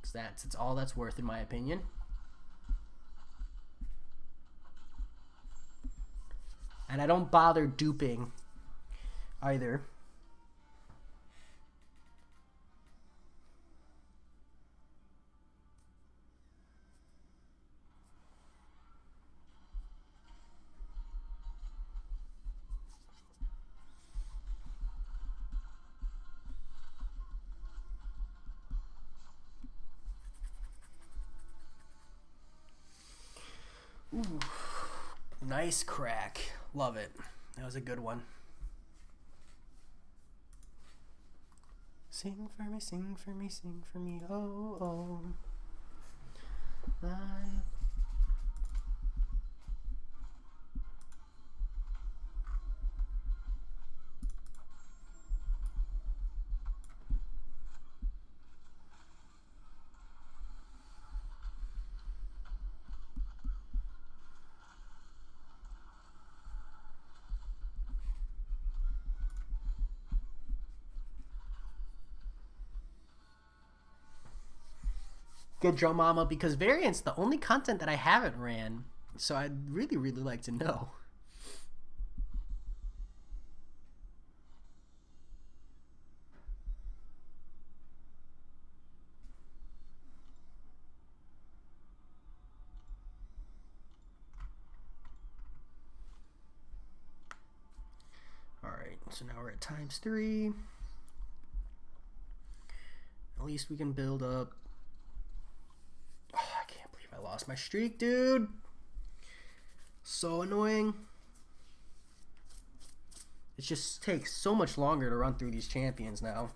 Because it's all that's worth in my opinion. And I don't bother duping either. Ooh, nice crack. Love it. That was a good one. Sing for me, sing for me, sing for me, oh, oh. Good Joe Mama, because variant's the only content that I haven't ran. So I'd really, really like to know. Alright, so now we're at ×3. At least we can build up. Oh, I can't believe I lost my streak, dude. So annoying. It just takes so much longer to run through these champions now.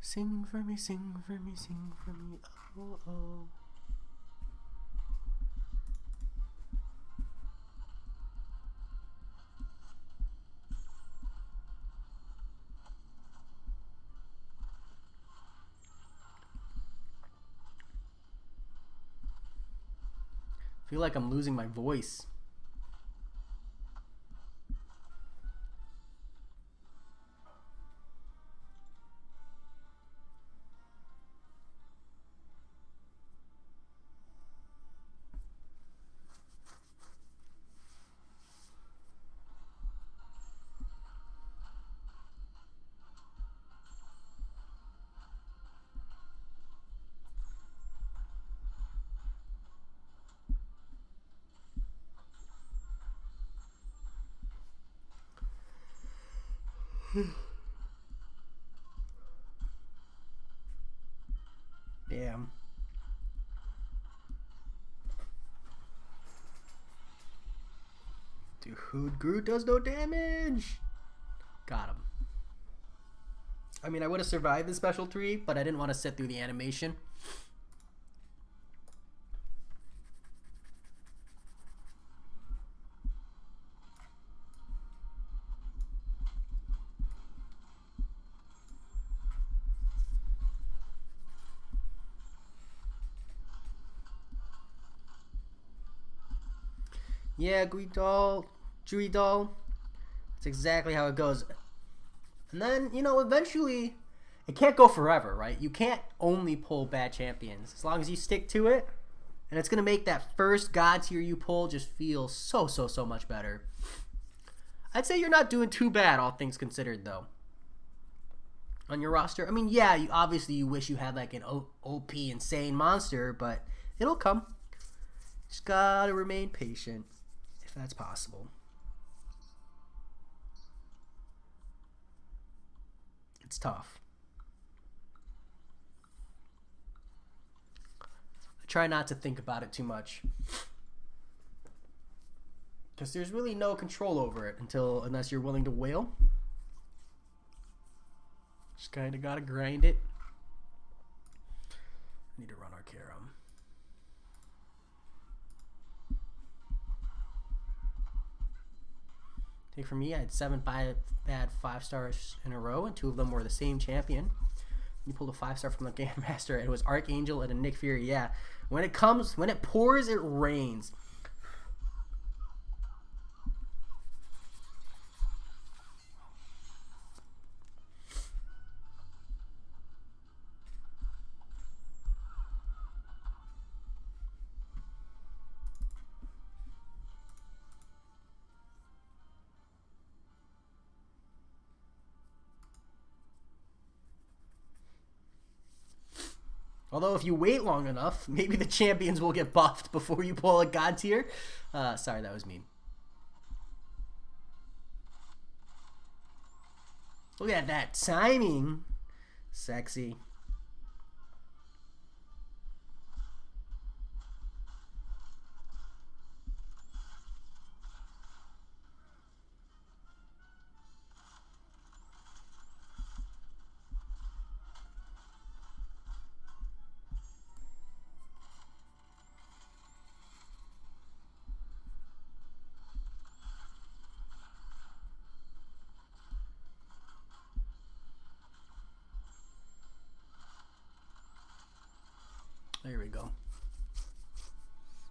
Sing for me, sing for me, sing for me, oh, oh. I feel like I'm losing my voice. Damn. Dude, Groot does no damage. Got him. I mean, I would have survived the special 3, but I didn't want to sit through the animation. Yeah, Drew Doll. That's exactly how it goes. And then, you know, eventually, it can't go forever, right? You can't only pull bad champions. As long as you stick to it, and it's going to make that first God tier you pull just feel so much better. I'd say you're not doing too bad, all things considered, though. On your roster. I mean, yeah, you wish you had like an OP insane monster, but it'll come. Just gotta remain patient. That's possible. It's tough. I try not to think about it too much, because there's really no control over it unless you're willing to wail. Just kind of gotta grind it. I need to run our Karam. Take from me, I had 7 bad 5-stars in a row, and 2 of them were the same champion. You pulled a 5-star from the Game Master, and it was Archangel and a Nick Fury. Yeah, when it pours, it rains. Although if you wait long enough, maybe the champions will get buffed before you pull a God tier. Sorry, that was mean. Look at that timing. Sexy. There we go.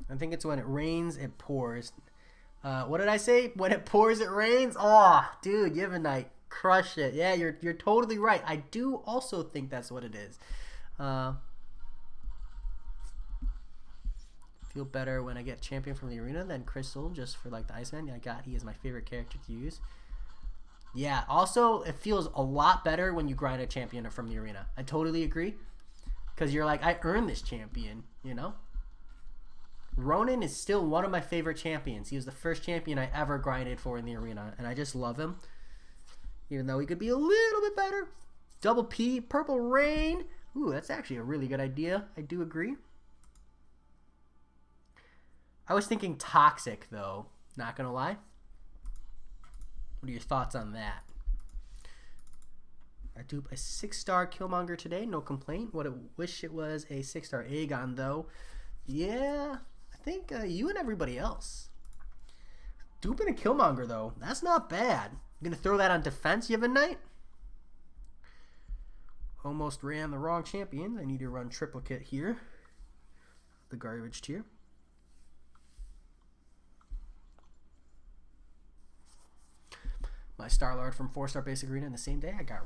I think it's when it rains, it pours. What did I say? When it pours, it rains? Oh, dude, you have a Crushed it. Yeah, you're totally right. I do also think that's what it is. Feel better when I get champion from the arena than Crystal, just for like the Iceman. Yeah, he is my favorite character to use. Yeah, also it feels a lot better when you grind a champion from the arena. I totally agree. Because you're like, I earned this champion, you know? Ronan is still one of my favorite champions. He was the first champion I ever grinded for in the arena, and I just love him. Even though he could be a little bit better. Double P, Purple Rain. Ooh, that's actually a really good idea. I do agree. I was thinking Toxic, though. Not gonna lie. What are your thoughts on that? I dupe a 6-star Killmonger today. No complaint. What I wish it was a 6-star Aegon, though. Yeah, I think you and everybody else. Duping a Killmonger, though. That's not bad. I'm going to throw that on defense, Yevon Knight. Almost ran the wrong champion. I need to run triplicate here. The garbage tier. My Star-Lord from 4-star basic arena in the same day. I got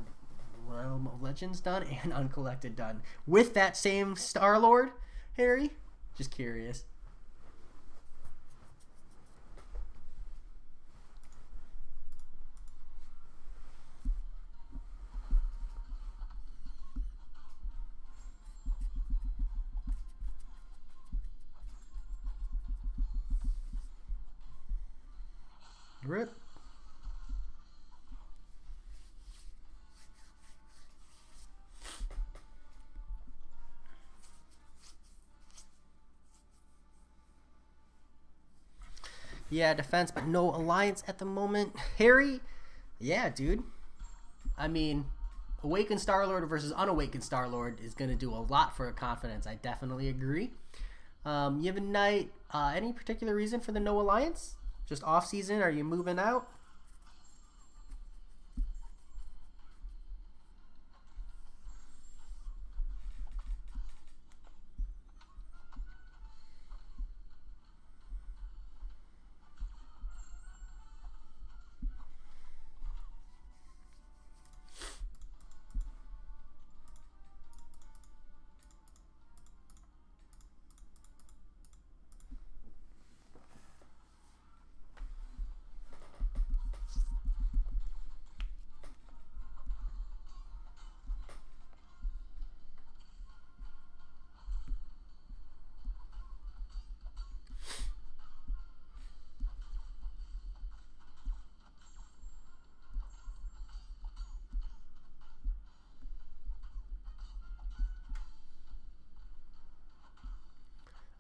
Realm of Legends done and Uncollected done. With that same Star-Lord, Harry? Just curious. Rip. Yeah, defense, but no alliance at the moment. Harry, yeah, dude. I mean, Awakened Star-Lord versus Unawakened Star-Lord is going to do a lot for confidence. I definitely agree. Yevon Knight, any particular reason for the no alliance? Just off-season? Are you moving out?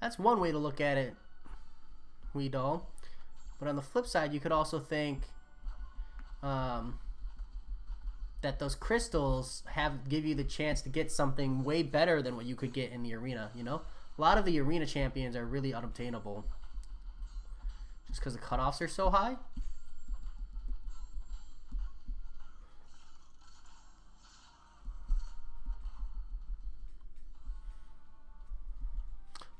That's one way to look at it, Weedall. But on the flip side, you could also think that those crystals give you the chance to get something way better than what you could get in the arena, you know? A lot of the arena champions are really unobtainable just because the cutoffs are so high.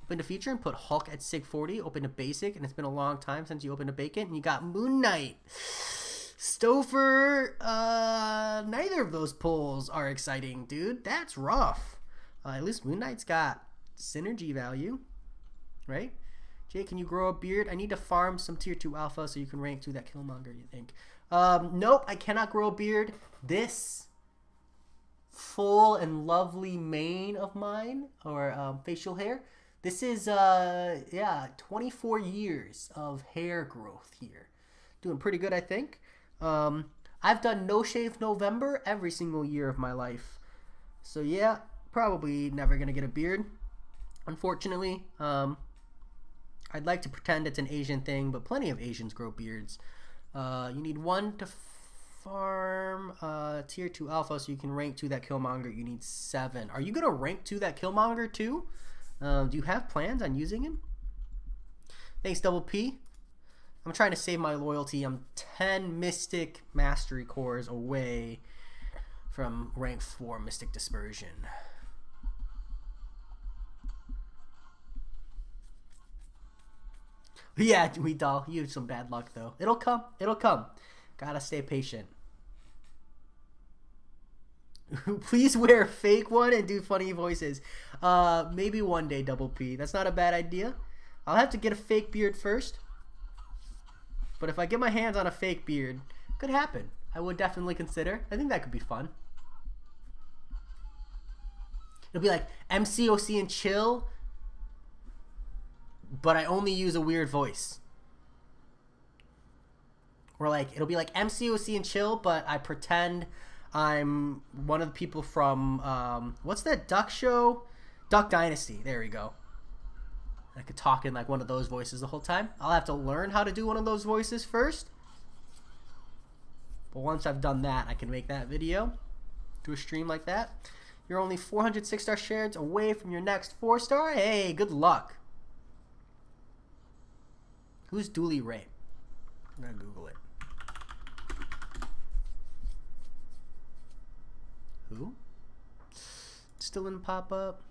Open to feature and put Hulk at SIG 40. Open to basic, and it's been a long time since you opened a vacant. And you got Moon Knight. Stouffer. Neither of those pulls are exciting, dude. That's rough. At least Moon Knight's got synergy value, right? Jay, can you grow a beard? I need to farm some tier 2 alpha so you can rank to that Killmonger, you think? Nope, I cannot grow a beard. This full and lovely mane of mine, or facial hair, this is, 24 years of hair growth here. Doing pretty good, I think. I've done No Shave November every single year of my life. So, yeah, probably never going to get a beard, unfortunately. I'd like to pretend it's an Asian thing, but plenty of Asians grow beards. You need 1 to farm tier 2 alpha so you can rank to that Killmonger. You need 7. Are you going to rank to that Killmonger too? Do you have plans on using him? Thanks, Double P. I'm trying to save my loyalty. I'm 10 Mystic Mastery Cores away from rank 4 Mystic Dispersion. Yeah, Weedall, you have some bad luck, though. It'll come. It'll come. Gotta stay patient. Please wear a fake one and do funny voices. Maybe one day, Double P. That's not a bad idea. I'll have to get a fake beard first. But if I get my hands on a fake beard, could happen. I would definitely consider. I think that could be fun. It'll be like MCOC and chill, but I only use a weird voice. Or like, it'll be like MCOC and chill, but I pretend I'm one of the people from, what's that duck show? Duck Dynasty. There we go. I could talk in like one of those voices the whole time. I'll have to learn how to do one of those voices first. But once I've done that, I can make that video. Do a stream like that. You're only 400 6-star shares away from your next 4-star. Hey, good luck. Who's Dooley Ray? I'm going to Google it. Who? Still didn't pop up.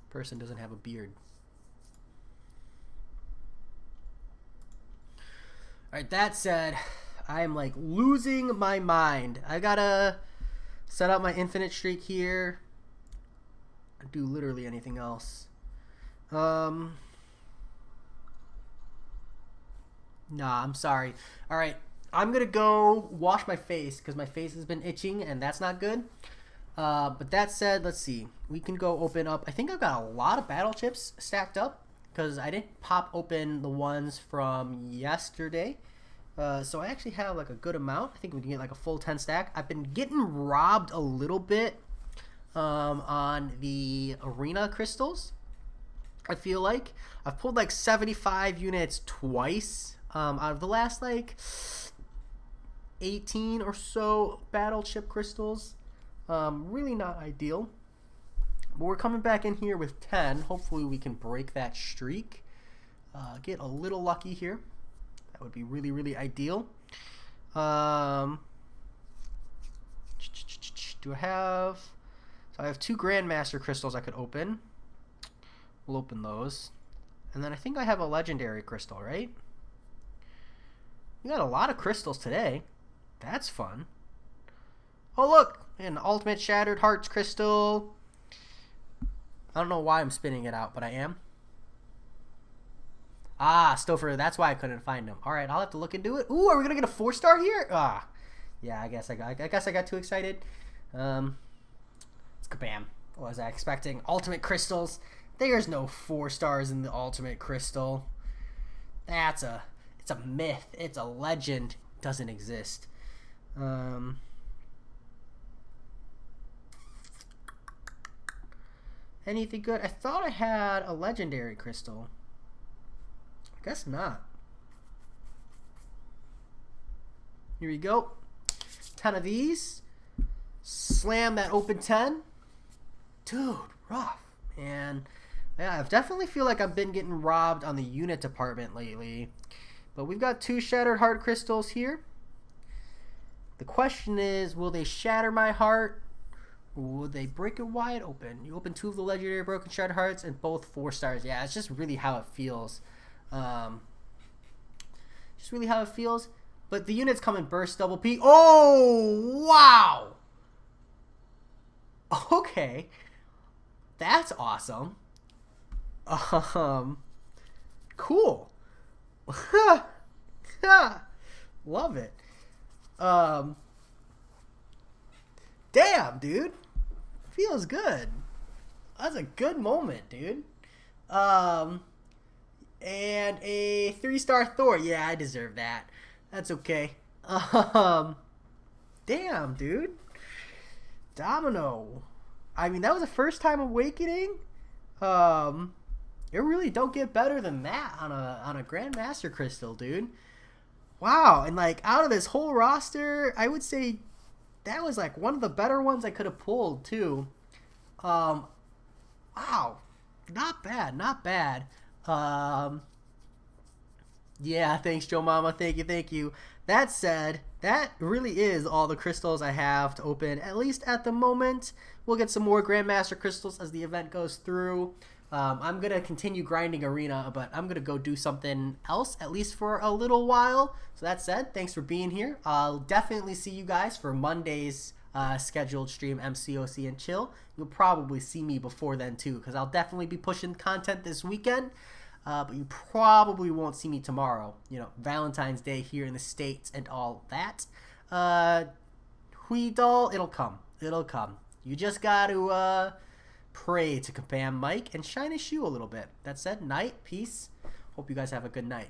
Person doesn't have a beard. Alright, that said, I am like losing my mind. I gotta set up my infinite streak here. Do literally anything else. Nah, I'm sorry. Alright, I'm gonna go wash my face because my face has been itching and that's not good. But that said, let's see. We can go open up. I think I've got a lot of battle chips stacked up because I didn't pop open the ones from yesterday. So I actually have like a good amount. I think we can get like a full 10 stack. I've been getting robbed a little bit on the arena crystals. I feel like I've pulled like 75 units twice out of the last like 18 or so battle chip crystals. Really not ideal. But we're coming back in here with 10. Hopefully we can break that streak. Get a little lucky here. That would be really, really ideal. Do I have... So I have 2 Grandmaster crystals I could open. We'll open those. And then I think I have a legendary crystal, right? We got a lot of crystals today. That's fun. Oh, look! An ultimate Shattered Hearts crystal. I don't know why I'm spinning it out, but I am. Ah, Stouffer, that's why I couldn't find him. All right, I'll have to look into it. Ooh, are we gonna get a 4-star here? Ah, yeah, I guess I got too excited. It's kabam. What was I expecting? Ultimate crystals. There's no 4 stars in the ultimate crystal. It's a myth. It's a legend. It doesn't exist. Anything good? I thought I had a legendary crystal. I guess not. Here we go. 10 of these. Slam that open 10. Dude, rough, man. Yeah, I definitely feel like I've been getting robbed on the unit department lately. But we've got 2 Shattered Heart crystals here. The question is, will they shatter my heart? Or will they break it wide open? You open 2 of the legendary broken Shattered Hearts and both 4 stars. Yeah, it's just really how it feels. Just really how it feels. But the units come in burst Double P. Oh, wow. Okay. That's awesome. Cool. Love it. Damn, dude. Feels good. That's a good moment, dude. And a 3-star Thor. Yeah, I deserve that. That's okay. Damn, dude. Domino. I mean, that was the first time awakening. It really don't get better than that on a Grandmaster crystal, dude. Wow, and like out of this whole roster, I would say that was like one of the better ones I could have pulled too. Wow, not bad, not bad. Yeah, thanks, Joe Mama. Thank you. That said, that really is all the crystals I have to open, at least at the moment. We'll get some more Grandmaster crystals as the event goes through. I'm going to continue grinding Arena, but I'm going to go do something else, at least for a little while. So that said, thanks for being here. I'll definitely see you guys for Monday's scheduled stream, MCOC and Chill. You'll probably see me before then, too, because I'll definitely be pushing content this weekend. But you probably won't see me tomorrow. You know, Valentine's Day here in the States and all that. Huidol, it'll come. It'll come. You just got to pray to Kabam Mike and shine his shoe a little bit. That said, night, peace. Hope you guys have a good night.